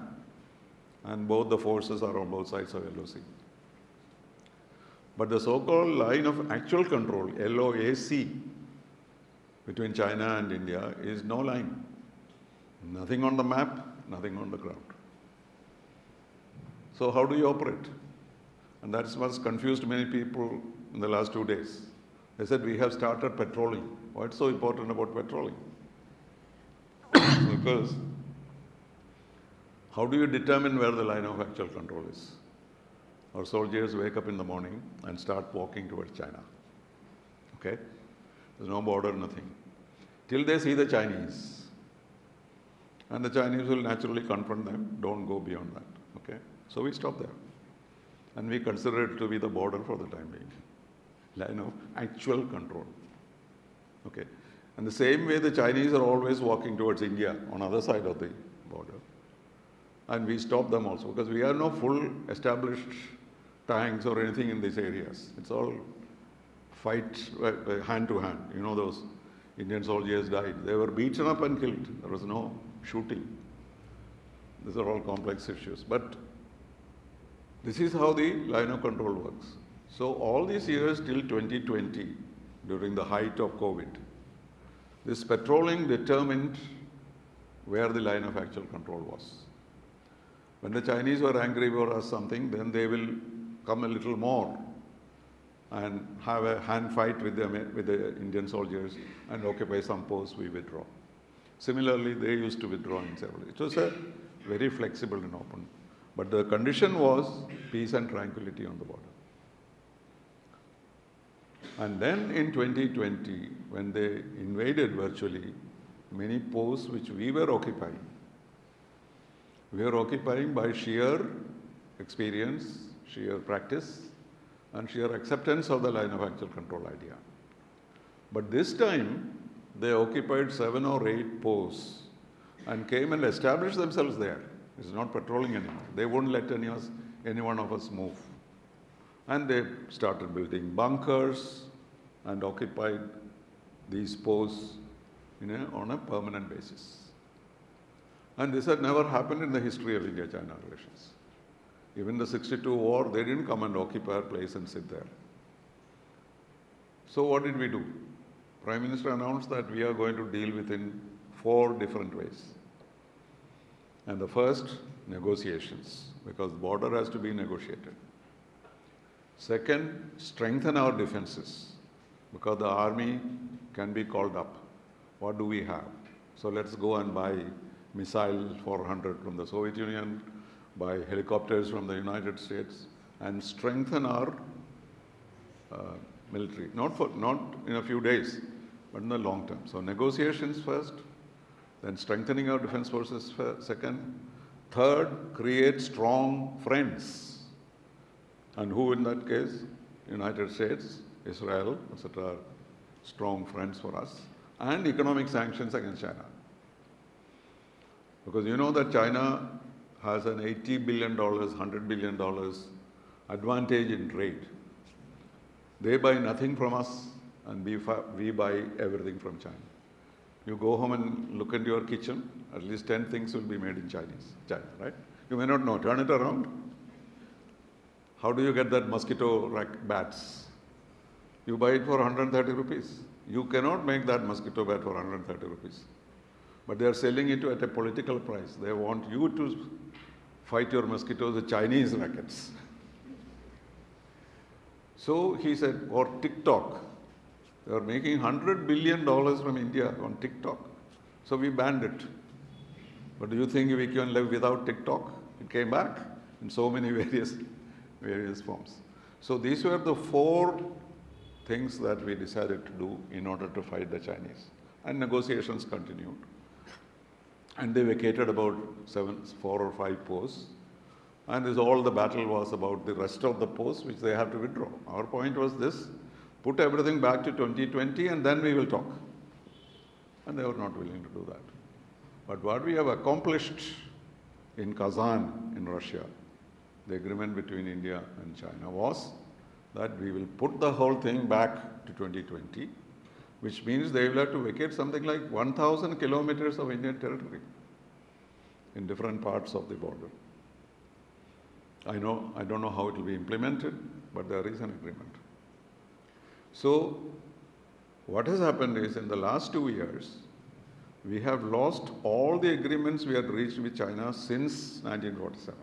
and both the forces are on both sides of LOC. But the so-called line of actual control, LOAC, between China and India is no line. Nothing on the map, nothing on the ground. So how do you operate? And that's what's confused many people in the last 2 days. They said, we have started patrolling. What's so important about patrolling? Because how do you determine where the line of actual control is? Our soldiers wake up in the morning and start walking towards China. Okay? There's no border, nothing. Till they see the Chinese. And the Chinese will naturally confront them, don't go beyond that. Okay? So we stop there. And we consider it to be the border for the time being. Line of actual control. Okay? And the same way the Chinese are always walking towards India on the other side of the border. And we stop them also because we have no full established tanks or anything in these areas. It's all fight hand to hand. You know, those Indian soldiers died. They were beaten up and killed. There was no shooting. These are all complex issues. But this is how the line of control works. So all these years till 2020, during the height of COVID, this patrolling determined where the line of actual control was. When the Chinese were angry or us something, then they will come a little more and have a hand fight with them, with the Indian soldiers and occupy some posts, we withdraw. Similarly, they used to withdraw in several. It was a very flexible and open. But the condition was peace and tranquility on the border. And then in 2020, when they invaded virtually many posts which we were occupying by sheer experience, sheer practice, and sheer acceptance of the line of actual control idea. But this time, they occupied 7 or 8 posts and came and established themselves there. It's not patrolling anymore. They won't let any one of us move. And they started building bunkers and occupied these posts on a permanent basis. And this had never happened in the history of India-China relations. Even the 62 war, they didn't come and occupy our place and sit there. So what did we do? Prime Minister announced that we are going to deal with in 4 different ways. And the first, negotiations, because the border has to be negotiated. Second, strengthen our defenses, because the army can be called up. What do we have? So let's go and buy missile 400 from the Soviet Union, buy helicopters from the United States, and strengthen our military. Not in a few days, but in the long term. So negotiations first, then strengthening our defense forces second. Third, create strong friends. And who in that case? United States, Israel, etc. are strong friends for us. And economic sanctions against China. Because you know that China has an $80 billion, $100 billion advantage in trade. They buy nothing from us and we buy everything from China. You go home and look into your kitchen, at least 10 things will be made in China, right? You may not know, turn it around. How do you get that mosquito bats? You buy it for 130 rupees. You cannot make that mosquito bat for 130 rupees. But they are selling it at a political price. They want you to fight your mosquitoes with Chinese rackets. So he said, or TikTok. They are making $100 billion from India on TikTok. So we banned it. But do you think we can live without TikTok? It came back in so many various forms. So these were the 4 things that we decided to do in order to fight the Chinese. And negotiations continued. And they vacated about 4 or 5 posts. And all the battle was about the rest of the posts which they have to withdraw. Our point was this: put everything back to 2020 and then we will talk. And they were not willing to do that. But what we have accomplished in Kazan, in Russia, the agreement between India and China was that we will put the whole thing back to 2020, which means they will have to vacate something like 1,000 kilometers of Indian territory in different parts of the border. I don't know how it will be implemented, but there is an agreement. So What has happened is in the last 2 years, we have lost all the agreements we had reached with China since 1947.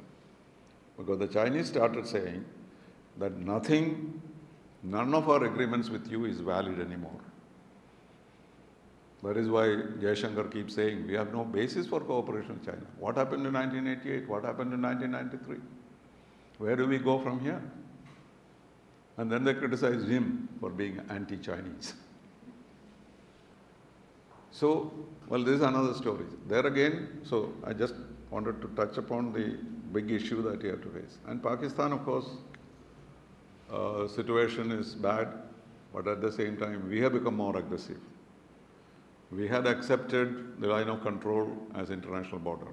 Because the Chinese started saying that none of our agreements with you is valid anymore. That is why Jaishankar keeps saying we have no basis for cooperation with China. What happened in 1988? What happened in 1993? Where do we go from here? And then they criticized him for being anti-Chinese. So, well, this is another story. There again, so I just wanted to touch upon the big issue that you have to face. And Pakistan, of course, situation is bad, but at the same time, we have become more aggressive. We had accepted the line of control as international border.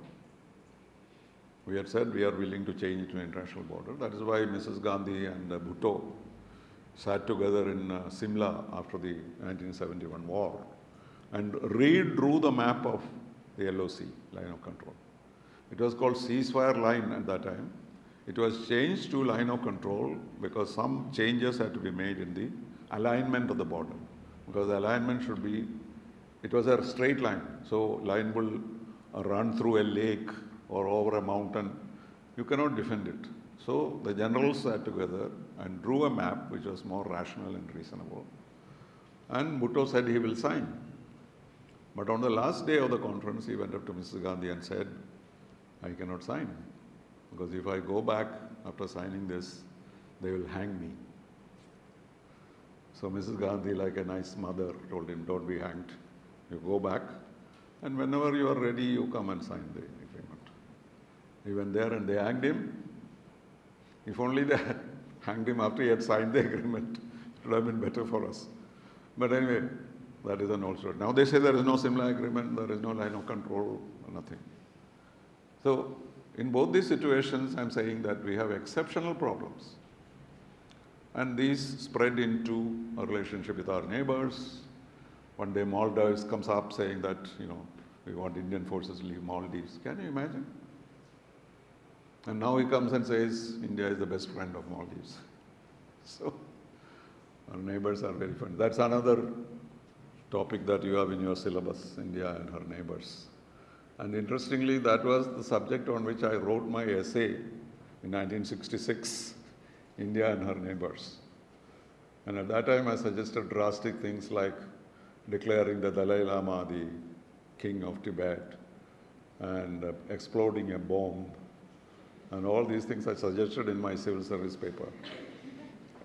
We had said we are willing to change it to international border. That is why Mrs. Gandhi and Bhutto sat together in Simla after the 1971 war and redrew the map of the LOC, line of control. It was called ceasefire line at that time. It was changed to line of control because some changes had to be made in the alignment of the border. Because the alignment should be, it was a straight line. So line will run through a lake or over a mountain. You cannot defend it. So the generals sat together and drew a map which was more rational and reasonable. And Bhutto said he will sign. But on the last day of the conference, he went up to Mrs. Gandhi and said, I cannot sign. Because if I go back after signing this, they will hang me. So Mrs. Gandhi, like a nice mother, told him, don't be hanged. You go back, and whenever you are ready, you come and sign the agreement. He went there and they hanged him. If only they had hanged him after he had signed the agreement, it would have been better for us. But anyway, that is an old story. Now they say there is no similar agreement, there is no line of control, nothing. So in both these situations, I'm saying that we have exceptional problems. And these spread into a relationship with our neighbors. One day Maldives comes up saying that, we want Indian forces to leave Maldives. Can you imagine? And now he comes and says, India is the best friend of Maldives. So our neighbors are very funny. That's another topic that you have in your syllabus, India and her neighbors. And interestingly, that was the subject on which I wrote my essay in 1966, India and her neighbors. And at that time, I suggested drastic things like declaring the Dalai Lama the king of Tibet and exploding a bomb. And all these things I suggested in my civil service paper.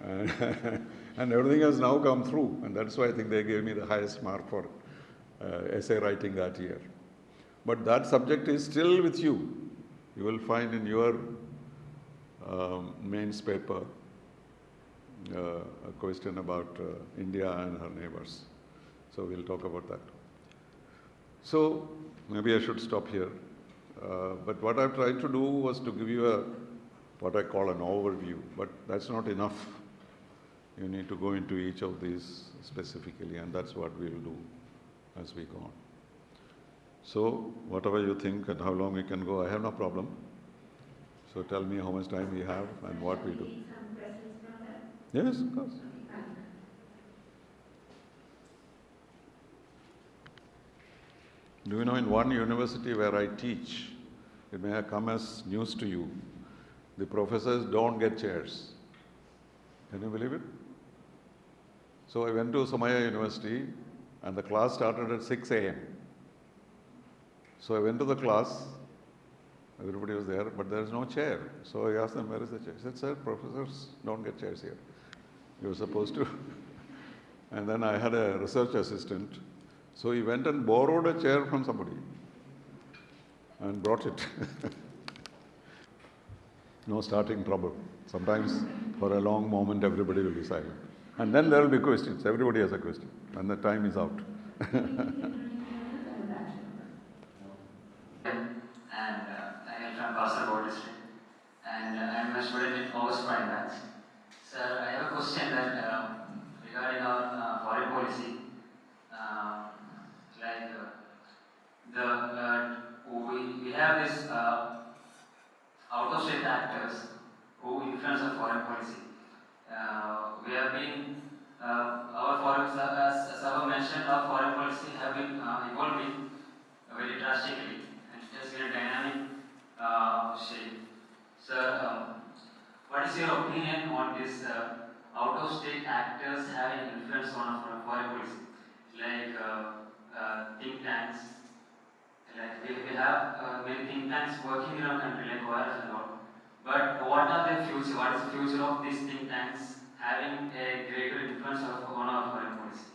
And everything has now come through. And that's why I think they gave me the highest mark for essay writing that year. But that subject is still with you. You will find in your mains paper a question about India and her neighbors. So we'll talk about that. So maybe I should stop here. But what I've tried to do was to give you what I call an overview. But that's not enough. You need to go into each of these specifically, and that's what we'll do as we go on. So whatever you think and how long we can go, I have no problem. So tell me how much time we have and what we do. Some questions from them? Yes, of course. Do you know, in one university where I teach, it may have come as news to you, the professors don't get chairs. Can you believe it? So I went to Somaya University and the class started at 6 a.m. So I went to the class, everybody was there, but there is no chair. So I asked them, where is the chair? He said, sir, professors don't get chairs here. You're supposed to. And then I had a research assistant. So he went and borrowed a chair from somebody and brought it. No starting trouble. Sometimes for a long moment everybody will be silent. And then there will be questions. Everybody has a question. And the time is out. And I am from Kasaragod district, and I am a student in August Fine Maths. Sir, I have a question that regarding our foreign policy, we have this out-of-state actors who influence our foreign policy. We have been our foreign, as I have mentioned, our foreign policy have been evolving very drastically, and it has been a dynamic shape. Sir, what is your opinion on this out-of-state actors having influence on foreign policy, like think tanks? Like we have many think tanks working in our country, like ORF and all. But what are the future? What is the future of these think tanks having a greater influence on our foreign policy?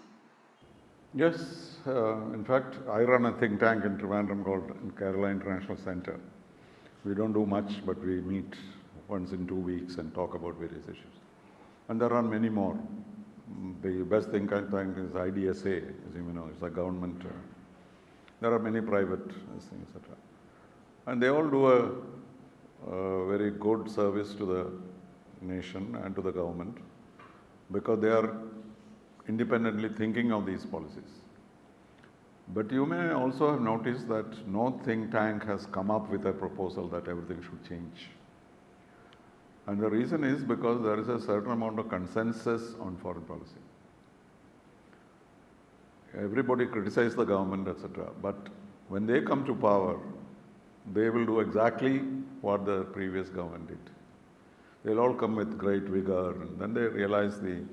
Yes, in fact, I run a think tank in Trivandrum called Kerala International Center. We don't do much, but we meet once in 2 weeks and talk about various issues. And there are many more. The best think tank is IDSA, as you may know, it's a government. There are many private things, etc. And they all do a very good service to the nation and to the government because they are independently thinking of these policies. But you may also have noticed that no think tank has come up with a proposal that everything should change. And the reason is because there is a certain amount of consensus on foreign policy. Everybody criticizes the government, etc. But when they come to power, they will do exactly what the previous government did. They'll all come with great vigor, and then they realize the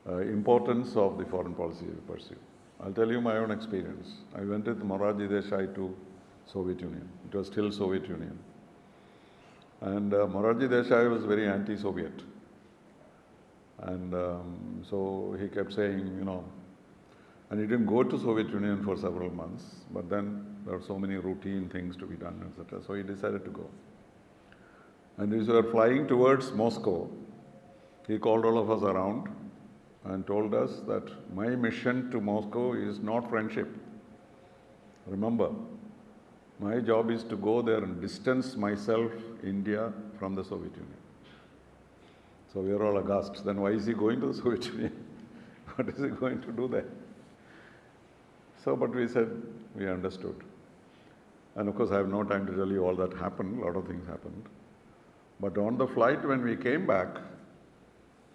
importance of the foreign policy they pursue. I'll tell you my own experience. I went with Morarji Desai to Soviet Union. It was still Soviet Union. And Morarji Desai was very anti-Soviet. And so he kept saying, you know, and he didn't go to Soviet Union for several months, but then there were so many routine things to be done, etc. So he decided to go. And as we were flying towards Moscow, he called all of us around and told us that my mission to Moscow is not friendship. Remember, my job is to go there and distance myself, India, from the Soviet Union. So we are all aghast. Then why is he going to the Soviet Union? What is he going to do there? So, but we said, we understood. And of course, I have no time to tell you all that happened. A lot of things happened. But on the flight, when we came back,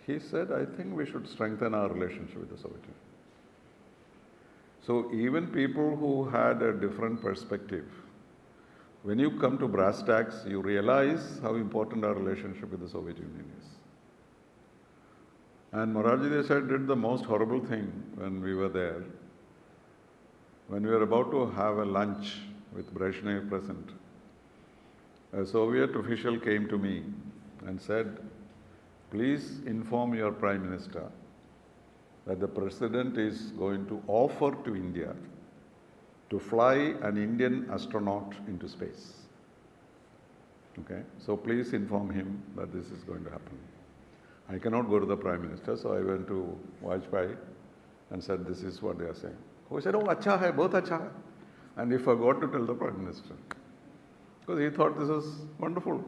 he said, I think we should strengthen our relationship with the Soviet Union. So even people who had a different perspective, when you come to brass tacks, you realize how important our relationship with the Soviet Union is. And Morarji Desai did the most horrible thing when we were there. When we were about to have a lunch with Brezhnev present, a Soviet official came to me and said, please inform your Prime Minister that the President is going to offer to India to fly an Indian astronaut into space. Okay, so please inform him that this is going to happen. I cannot go to the Prime Minister, so I went to Vajpayee and said, this is what they are saying. He said, oh, acha hai, bahut acha hai. And he forgot to tell the Prime Minister. Because he thought this was wonderful.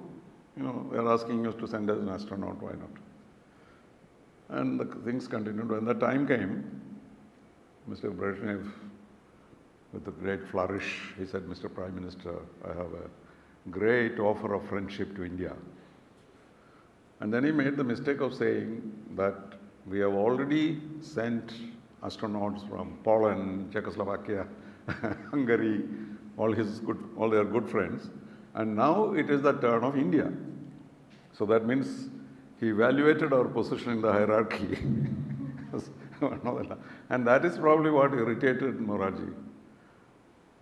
You know, they are asking us to send us an astronaut, why not? And the things continued. When the time came, Mr. Brezhnev, with a great flourish, he said, Mr. Prime Minister, I have a great offer of friendship to India. And then he made the mistake of saying that we have already sent astronauts from Poland, Czechoslovakia, Hungary, all their good friends. And now it is the turn of India. So that means he evaluated our position in the hierarchy. And that is probably what irritated Morarji.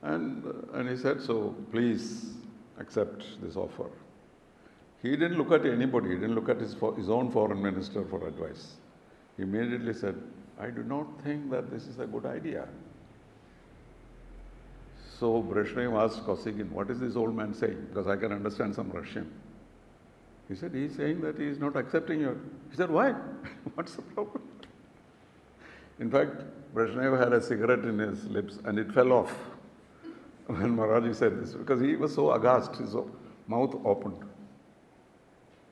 And he said, so please accept this offer. He didn't look at anybody. He didn't look at his own foreign minister for advice. He immediately said, I do not think that this is a good idea. So Brezhnev asked Kosygin, what is this old man saying? Because I can understand some Russian. He said, he is saying that he is not accepting your... He said, why? What's the problem? In fact, Brezhnev had a cigarette in his lips and it fell off when Morarji said this, because he was so aghast, his mouth opened.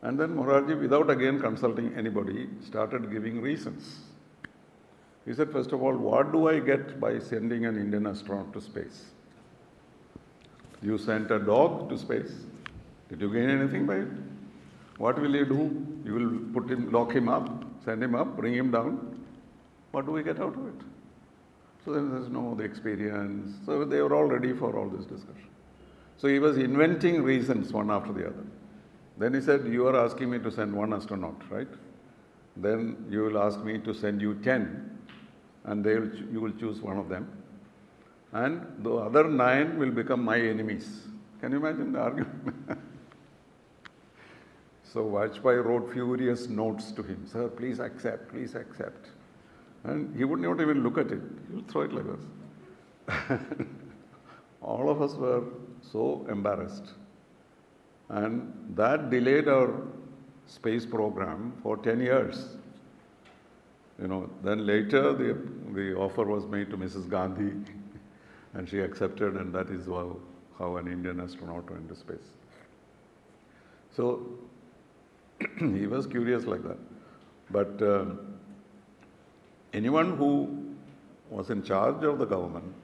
And then Morarji, without again consulting anybody, started giving reasons. He said, first of all, what do I get by sending an Indian astronaut to space? You sent a dog to space. Did you gain anything by it? What will you do? You will lock him up, send him up, bring him down. What do we get out of it? So then there's no the experience. So they were all ready for all this discussion. So he was inventing reasons one after the other. Then he said, you are asking me to send one astronaut, right? Then you will ask me to send you 10, and you will choose one of them. And the other 9 will become my enemies. Can you imagine the argument? So Vajpayee wrote furious notes to him, sir, please accept, please accept. And he would not even look at it. He would throw it like this. All of us were so embarrassed. And that delayed our space program for 10 years. Then later the offer was made to Mrs. Gandhi and she accepted, and that is how an Indian astronaut went to space. So he was curious like that. But anyone who was in charge of the government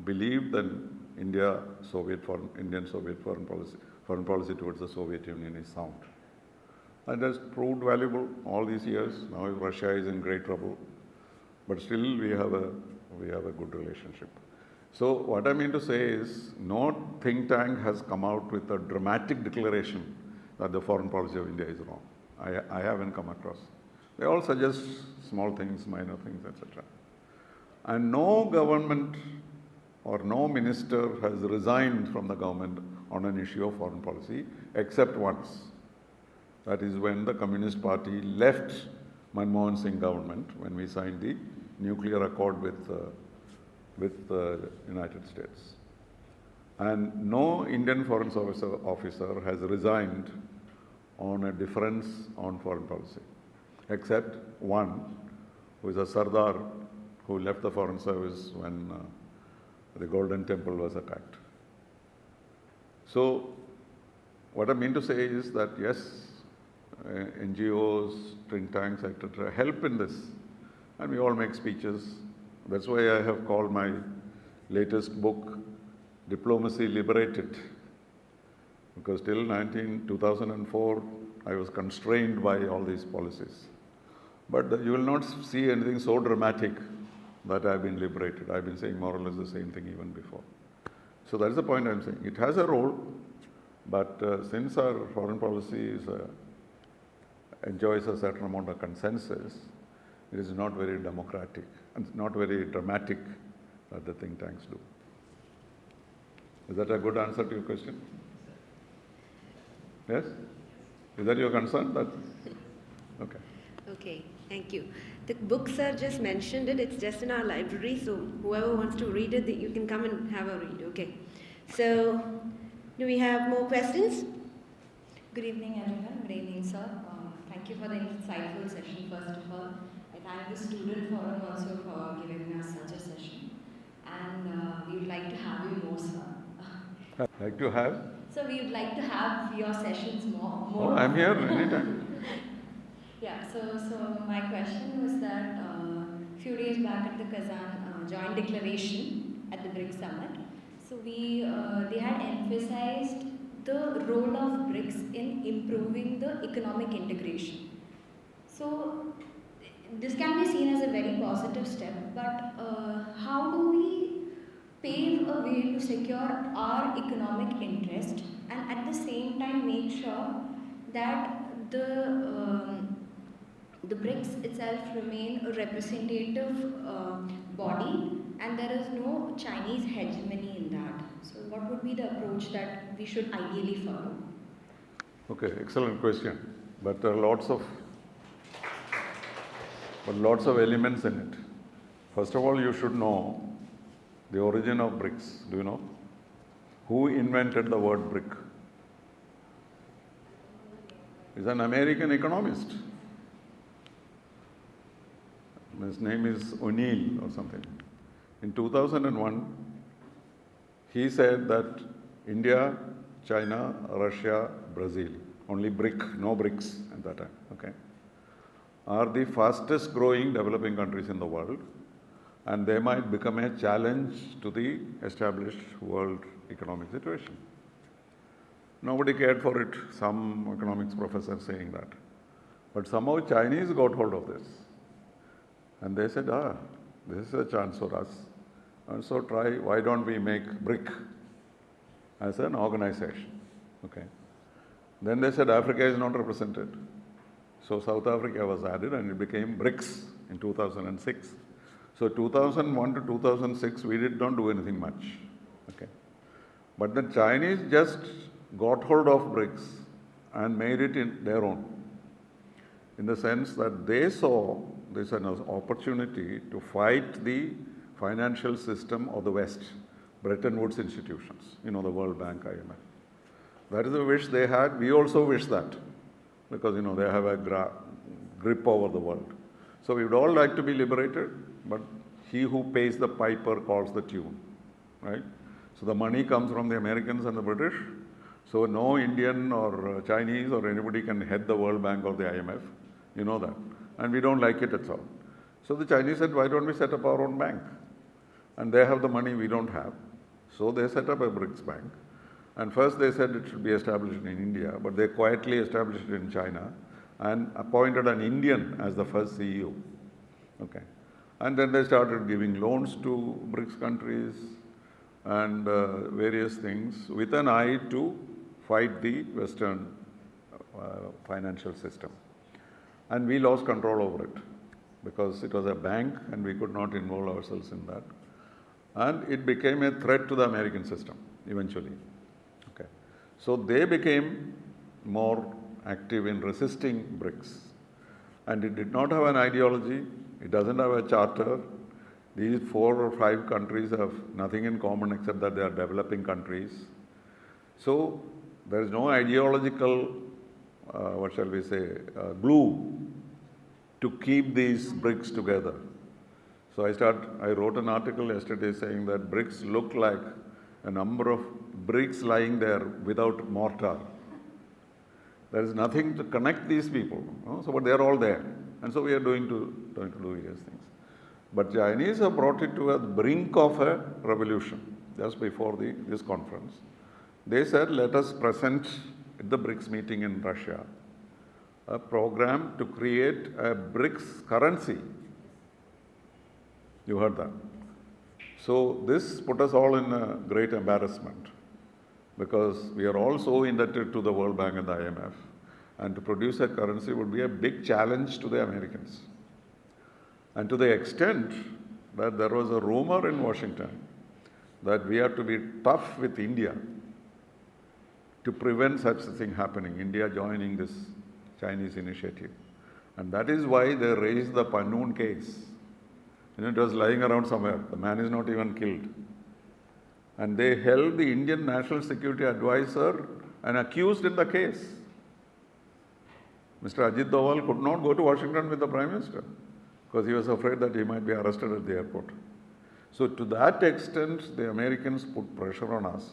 believed that Indian Soviet foreign policy towards the Soviet Union is sound. And has proved valuable all these years. Now Russia is in great trouble, but still we have a good relationship. So what I mean to say is, no think tank has come out with a dramatic declaration that the foreign policy of India is wrong. I haven't come across. They all suggest small things, minor things, etc. And no government or no minister has resigned from the government on an issue of foreign policy, except once. That is when the Communist Party left Manmohan Singh government, when we signed the nuclear accord with the United States. And no Indian foreign service officer has resigned on a difference on foreign policy, except one, who is a Sardar, who left the foreign service when the Golden Temple was attacked. So what I mean to say is that yes, NGOs, think tanks, etc. help in this, and we all make speeches. That's why I have called my latest book Diplomacy Liberated, because till 2004 I was constrained by all these policies. But you will not see anything so dramatic that I have been liberated. I have been saying more or less the same thing even before. So that's the point I'm saying. It has a role, but since our foreign policy enjoys a certain amount of consensus, it is not very democratic and not very dramatic that the think tanks do. Is that a good answer to your question? Yes? Is that your concern? Okay. Okay, thank you. The books are just mentioned it. It's just in our library, so whoever wants to read it, you can come and have a read. Okay. So, do we have more questions? Good evening, everyone. Good evening, sir. Thank you for the insightful session, first of all. I thank the student forum also for giving us such a session. And we would like to have you more, sir. Like to have? So we would like to have your sessions more. Oh, I'm here anytime. Yeah, so my question was that few days back at the Kazan joint declaration at the BRICS summit, so they had emphasized the role of BRICS in improving the economic integration. So this can be seen as a very positive step, but how do we pave a way to secure our economic interest and at the same time make sure that the BRICS itself remain a representative body and there is no Chinese hegemony in that? So what would be the approach that we should ideally follow? Okay, excellent question. But there are lots of elements in it. First of all, you should know the origin of BRICS. Do you know? Who invented the word BRIC? He's an American economist. His name is O'Neill or something. In 2001, he said that India, China, Russia, Brazil, only BRIC, no BRICS at that time, okay, are the fastest growing developing countries in the world, and they might become a challenge to the established world economic situation. Nobody cared for it, some economics professor saying that. But somehow Chinese got hold of this. And they said, this is a chance for us. And so why don't we make BRIC as an organization? Okay. Then they said Africa is not represented. So South Africa was added and it became BRICS in 2006. So 2001 to 2006, we did not do anything much. Okay. But the Chinese just got hold of BRICS and made it in their own, in the sense that they saw this as an opportunity to fight the financial system of the West, Bretton Woods institutions, the World Bank, IMF. That is the wish they had. We also wish that, because, they have a grip over the world. So we would all like to be liberated, but he who pays the piper calls the tune, right? So the money comes from the Americans and the British. So no Indian or Chinese or anybody can head the World Bank or the IMF. You know that. And we don't like it at all. So the Chinese said, why don't we set up our own bank? And they have the money we don't have. So they set up a BRICS bank. And first they said it should be established in India, but they quietly established it in China and appointed an Indian as the first CEO. Okay. And then they started giving loans to BRICS countries and various things with an eye to fight the Western financial system. And we lost control over it because it was a bank and we could not involve ourselves in that. And it became a threat to the American system eventually. Okay. So they became more active in resisting BRICS. And it did not have an ideology, it doesn't have a charter. These 4 or 5 countries have nothing in common except that they are developing countries. So there is no ideological, glue to keep these BRICS together. So I wrote an article yesterday saying that BRICS look like a number of bricks lying there without mortar. There is nothing to connect these people, but they are all there. And so we are going to do various things. But Chinese have brought it to the brink of a revolution just before this conference. They said, let us present at the BRICS meeting in Russia a program to create a BRICS currency. You heard that. So this put us all in a great embarrassment because we are all so indebted to the World Bank and the IMF. And to produce a currency would be a big challenge to the Americans. And to the extent that there was a rumor in Washington that we have to be tough with India to prevent such a thing happening, India joining this Chinese initiative. And that is why they raised the Pannoon case. It was lying around somewhere. The man is not even killed. And they held the Indian National Security Advisor and accused in the case. Mr. Ajit Doval could not go to Washington with the Prime Minister because he was afraid that he might be arrested at the airport. So to that extent, the Americans put pressure on us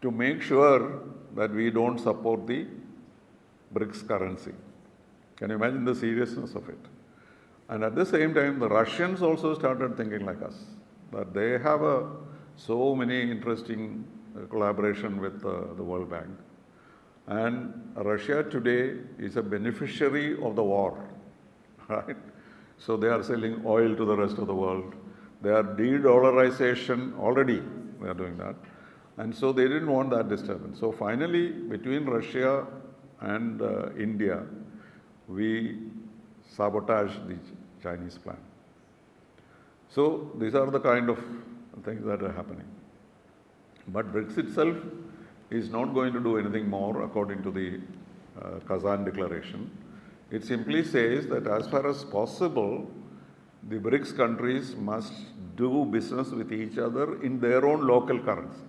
to make sure that we don't support the BRICS currency. Can you imagine the seriousness of it? And at the same time, the Russians also started thinking like us, that they have so many interesting collaboration with the World Bank. And Russia today is a beneficiary of the war, right? So they are selling oil to the rest of the world. They are de-dollarization already, they are doing that. And so they didn't want that disturbance. So finally, between Russia and India, we sabotaged the Chinese plan. So these are the kind of things that are happening. But BRICS itself is not going to do anything more according to the Kazan Declaration. It simply says that as far as possible, the BRICS countries must do business with each other in their own local currency.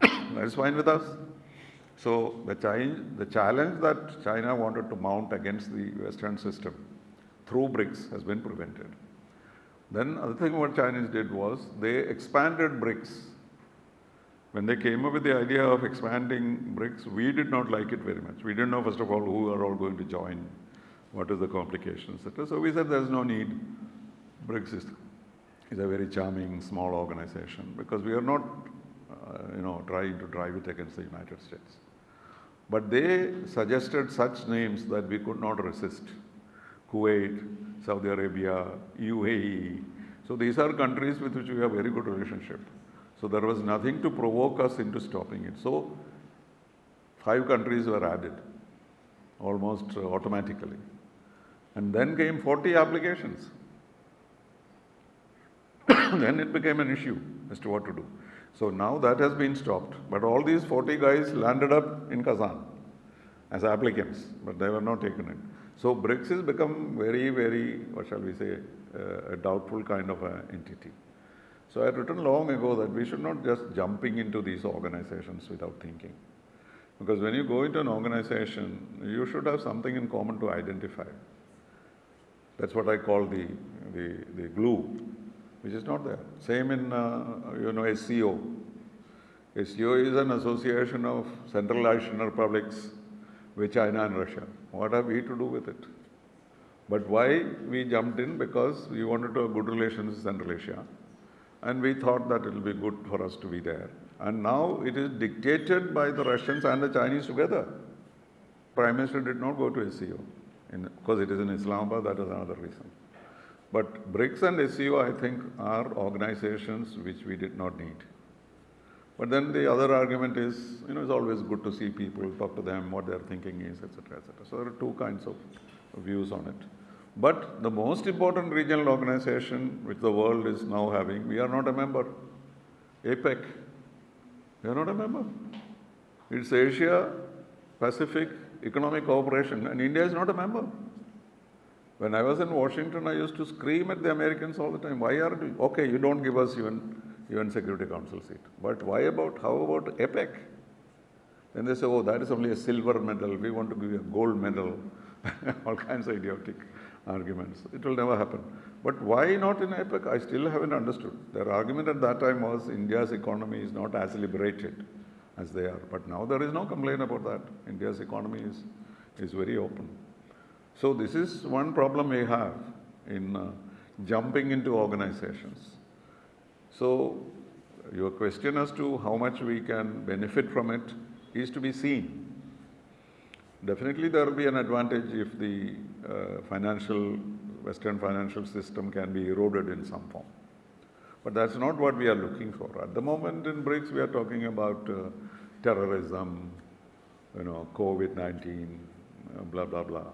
That is fine with us. So the challenge that China wanted to mount against the Western system through BRICS has been prevented. Then other thing what Chinese did was they expanded BRICS. When they came up with the idea of expanding BRICS, we did not like it very much. We didn't know, first of all, who are all going to join, what is the complications, etc. So we said there's no need. BRICS is a very charming, small organization because we are not, trying to drive it against the United States. But they suggested such names that we could not resist. Kuwait, Saudi Arabia, UAE. So these are countries with which we have very good relationship. So there was nothing to provoke us into stopping it. So 5 countries were added almost automatically. And then came 40 applications. Then it became an issue as to what to do. So now that has been stopped. But all these 40 guys landed up in Kazan as applicants, but they were not taken in. So BRICS has become very, very, what shall we say, a doubtful kind of an entity. So I had written long ago that we should not just jumping into these organizations without thinking. Because when you go into an organization, you should have something in common to identify. That's what I call the glue, which is not there. Same in, SCO. SCO is an association of Central Asian republics with China and Russia. What have we to do with it? But why we jumped in? Because we wanted to have good relations with Central Asia. And we thought that it will be good for us to be there. And now it is dictated by the Russians and the Chinese together. Prime Minister did not go to SCO. Because it is in Islamabad, that is another reason. But BRICS and SCO, I think, are organizations which we did not need. But then the other argument is, it's always good to see people, talk to them, what their thinking is, etc., etc. So there are 2 kinds of views on it. But the most important regional organization which the world is now having, we are not a member. APEC, we are not a member. It's Asia Pacific Economic Cooperation, and India is not a member. When I was in Washington, I used to scream at the Americans all the time, why aren't you? Okay, you don't give us UN Security Council seat. But how about APEC? Then they say, oh, that is only a silver medal. We want to give you a gold medal. All kinds of idiotic arguments. It will never happen. But why not in APEC? I still haven't understood. Their argument at that time was India's economy is not as liberated as they are. But now there is no complaint about that. India's economy is very open. So this is one problem we have in jumping into organizations. So your question as to how much we can benefit from it is to be seen. Definitely there will be an advantage if the Western financial system can be eroded in some form. But that's not what we are looking for. At the moment in BRICS, we are talking about terrorism, COVID-19, blah, blah, blah.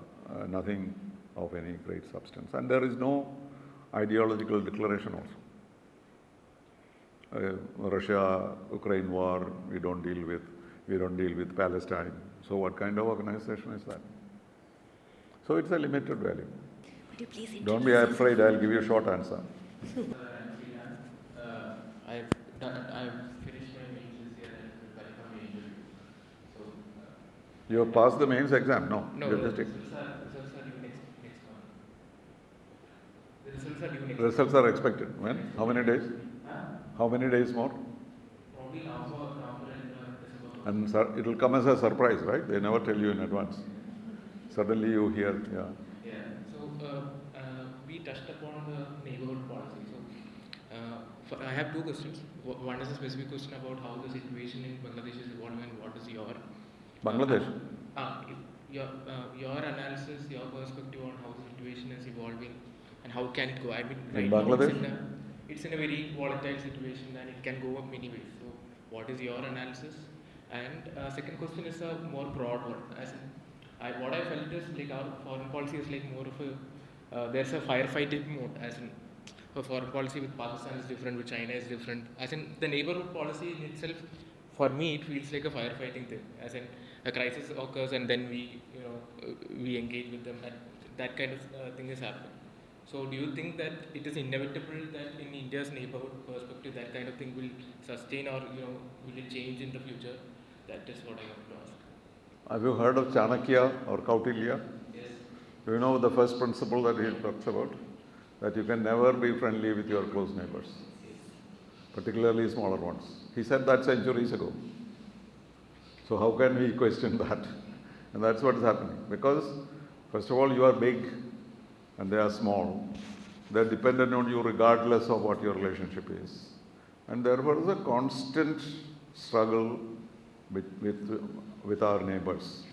Nothing of any great substance. And there is no ideological declaration also. Russia-Ukraine war, we don't deal with Palestine. So what kind of organization is that? So it's a limited value. Would you please Don't be afraid, I'll give you a short answer. I've finished my mains this year and preparing for my interview. So You have passed the mains exam? No. no, You the just take. results are due next month. The results are due next Results are expected. When? How many days? Huh? How many days more? Probably November and December. And it will come as a surprise, right? They never tell you in advance. Suddenly you hear, yeah. Yeah. So we touched upon the neighborhood policy. So I have 2 questions. One is a specific question about how the situation in Bangladesh is evolving and what is your Bangladesh? your analysis, your perspective on how the situation is evolving and how can it go. I mean, In right now Bangladesh? it's in a very volatile situation and it can go up many ways. So what is your analysis? And second question is a more broad one. As in, what I felt is like our foreign policy is like more of a there's a firefighting mode. As in, for foreign policy with Pakistan is different, with China is different. As in, the neighborhood policy in itself, for me, it feels like a firefighting thing. As in, a crisis occurs and then we engage with them. And that kind of thing is happening. So, do you think that it is inevitable that in India's neighborhood perspective, that kind of thing will sustain or will it change in the future? That is what I want to ask. Have you heard of Chanakya or Kautilya? Yes. Do you know the first principle that he talks about? That you can never be friendly with your close neighbors, particularly smaller ones. He said that centuries ago. So how can we question that? And that's what is happening. Because, first of all, you are big and they are small. They are dependent on you regardless of what your relationship is. And therefore, there is a constant struggle with our neighbors.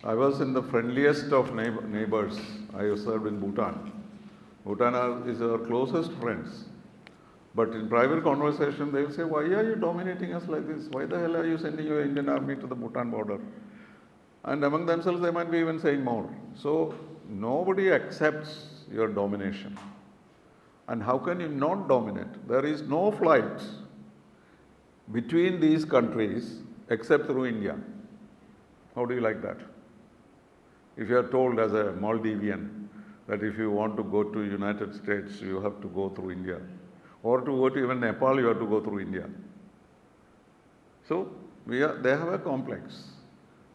I was in the friendliest of neighbors I served in Bhutan. Bhutan is our closest friends. But in private conversation, they will say, why are you dominating us like this? Why the hell are you sending your Indian army to the Bhutan border? And among themselves, they might be even saying more. So nobody accepts your domination. And how can you not dominate? There is no flight between these countries except through India. How do you like that? If you are told as a Maldivian that if you want to go to United States, you have to go through India. Or to go to even Nepal, you have to go through India. So they have a complex.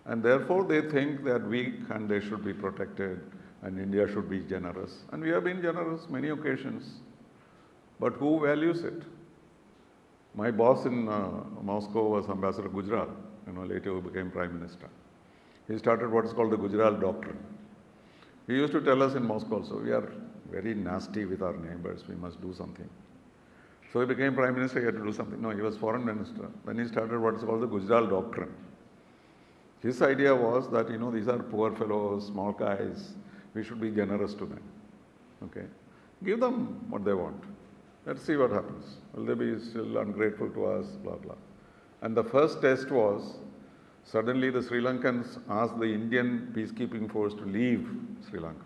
And therefore they think they are weak and they should be protected and India should be generous. And we have been generous many occasions. But who values it? My boss in Moscow was Ambassador Gujral, later who became Prime Minister. He started what is called the Gujral Doctrine. He used to tell us in Moscow also, we are very nasty with our neighbors, we must do something. So he became Prime Minister, he had to do something. No, he was Foreign Minister. Then he started what is called the Gujral Doctrine. His idea was that, these are poor fellows, small guys, we should be generous to them. Okay? Give them what they want. Let's see what happens. Will they be still ungrateful to us, blah, blah. And the first test was, suddenly the Sri Lankans asked the Indian peacekeeping force to leave Sri Lanka.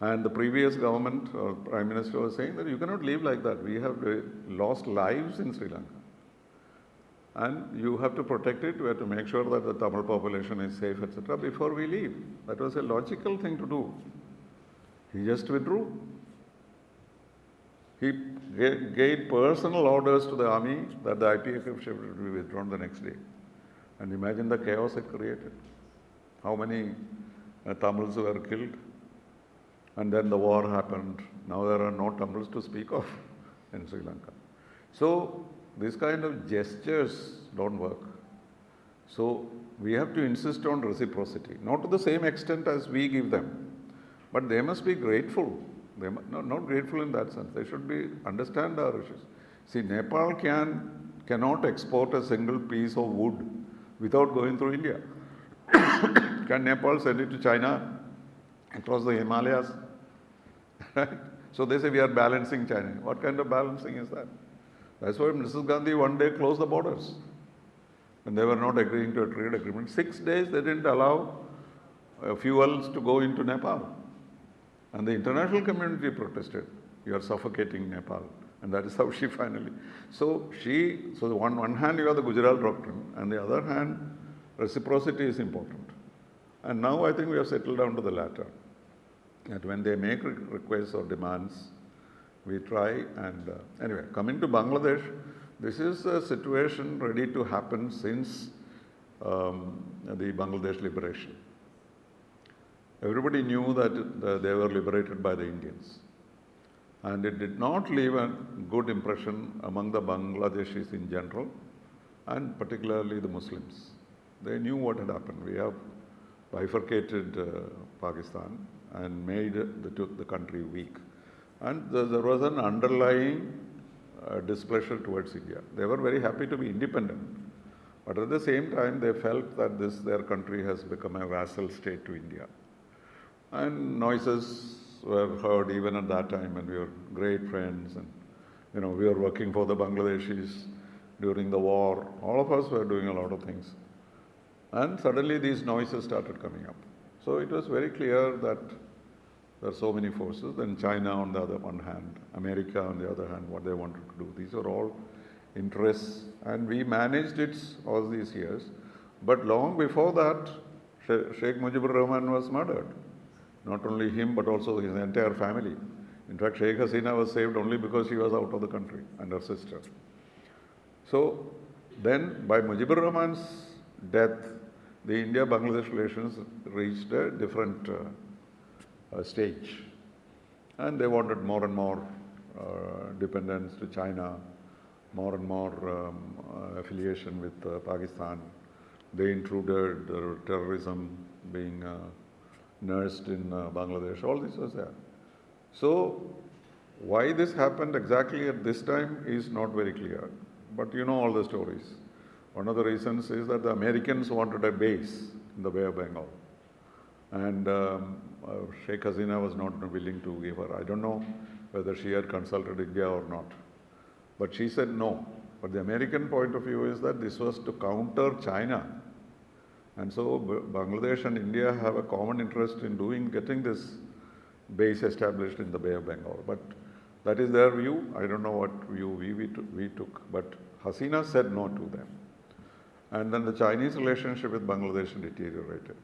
And the previous government or Prime Minister was saying that you cannot leave like that. We have lost lives in Sri Lanka. And you have to protect it, we have to make sure that the Tamil population is safe, etc. before we leave. That was a logical thing to do. He just withdrew. He gave personal orders to the army that the IPFF should be withdrawn the next day. And imagine the chaos it created. How many Tamils were killed? And then the war happened. Now there are no Tamils to speak of in Sri Lanka. So these kind of gestures don't work. So we have to insist on reciprocity, not to the same extent as we give them, but they must be grateful. They not grateful in that sense. They should understand our issues. See, Nepal cannot export a single piece of wood without going through India. Can Nepal send it to China across the Himalayas? Right? So they say we are balancing China. What kind of balancing is that? That's why Mrs. Gandhi one day closed the borders. And they were not agreeing to a trade agreement. 6 days they didn't allow fuels to go into Nepal. And the international community protested. You are suffocating Nepal. And that is how she finally. So on one hand you have the Gujarat doctrine, and the other hand, reciprocity is important. And now I think we have settled down to the latter. That when they make requests or demands, we try and anyway, coming to Bangladesh, this is a situation ready to happen since the Bangladesh liberation. Everybody knew that they were liberated by the Indians. And it did not leave a good impression among the Bangladeshis in general, and particularly the Muslims. They knew what had happened. We have bifurcated Pakistan and made the country weak. And there was an underlying displeasure towards India. They were very happy to be independent. But at the same time, they felt that their country has become a vassal state to India. And noises were heard even at that time, and we were great friends. And, we were working for the Bangladeshis during the war. All of us were doing a lot of things. And suddenly these noises started coming up. So it was very clear that there are so many forces. Then China on the other one hand, America on the other hand, what they wanted to do. These are all interests. And we managed it all these years. But long before that, Sheikh Mujibur Rahman was murdered. Not only him, but also his entire family. In fact, Sheikh Hasina was saved only because she was out of the country, and her sister. So then, by Mujibur Rahman's death, the India-Bangladesh relations reached a different stage. And they wanted more and more dependence to China, more and more affiliation with Pakistan. They intruded terrorism being nursed in Bangladesh. All this was there. So why this happened exactly at this time is not very clear. But you know all the stories. One of the reasons is that the Americans wanted a base in the Bay of Bengal. And Sheikh Hasina was not willing to give her. I don't know whether she had consulted India or not. But she said no. But the American point of view is that this was to counter China. And so Bangladesh and India have a common interest in getting this base established in the Bay of Bengal. But that is their view. I don't know what view we took. But Hasina said no to them. And then the Chinese relationship with Bangladesh deteriorated.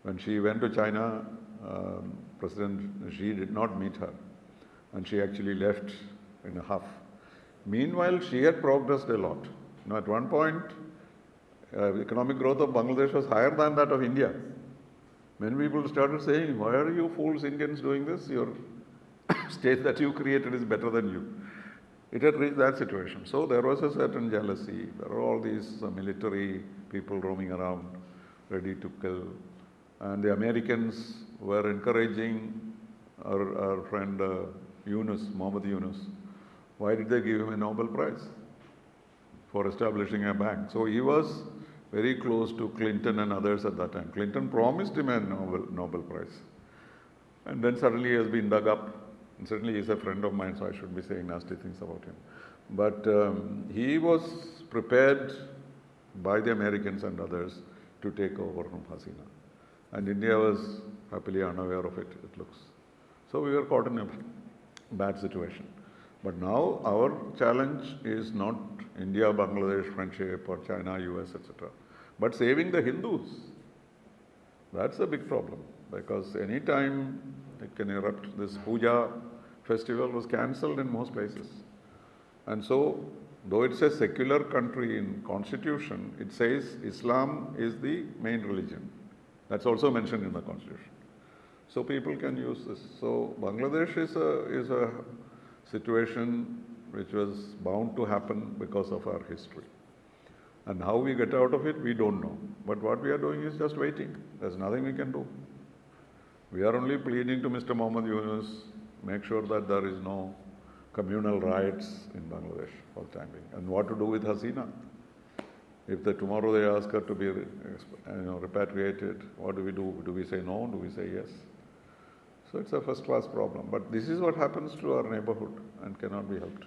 When she went to China, President Xi did not meet her. And she actually left in a huff. Meanwhile, she had progressed a lot. At one point, economic growth of Bangladesh was higher than that of India. Many people started saying, why are you fools Indians doing this? Your state that you created is better than you. It had reached that situation. So there was a certain jealousy. There were all these military people roaming around, ready to kill. And the Americans were encouraging our friend Mohammed Yunus. Why did they give him a Nobel Prize? For establishing a bank. So he was very close to Clinton and others at that time. Clinton promised him a Nobel Prize. And then suddenly he has been dug up. And certainly he's a friend of mine, so I should be saying nasty things about him. But he was prepared by the Americans and others to take over from Hasina. And India was happily unaware of it, it looks. So we were caught in a bad situation. But now our challenge is not India-Bangladesh friendship or China-US, etc. but saving the Hindus. That's a big problem, because any time it can erupt. This Puja festival was cancelled in most places. And so, though it's a secular country in constitution, it says Islam is the main religion. That's also mentioned in the constitution. So people can use this. So Bangladesh is a situation which was bound to happen because of our history. And how we get out of it, we don't know. But what we are doing is just waiting. There's nothing we can do. We are only pleading to Mr. Mohammed Yunus, make sure that there is no communal riots in Bangladesh for the time being. And what to do with Hasina? If tomorrow they ask her to be repatriated, what do we do? Do we say no? Do we say yes? So it's a first-class problem. But this is what happens to our neighborhood and cannot be helped.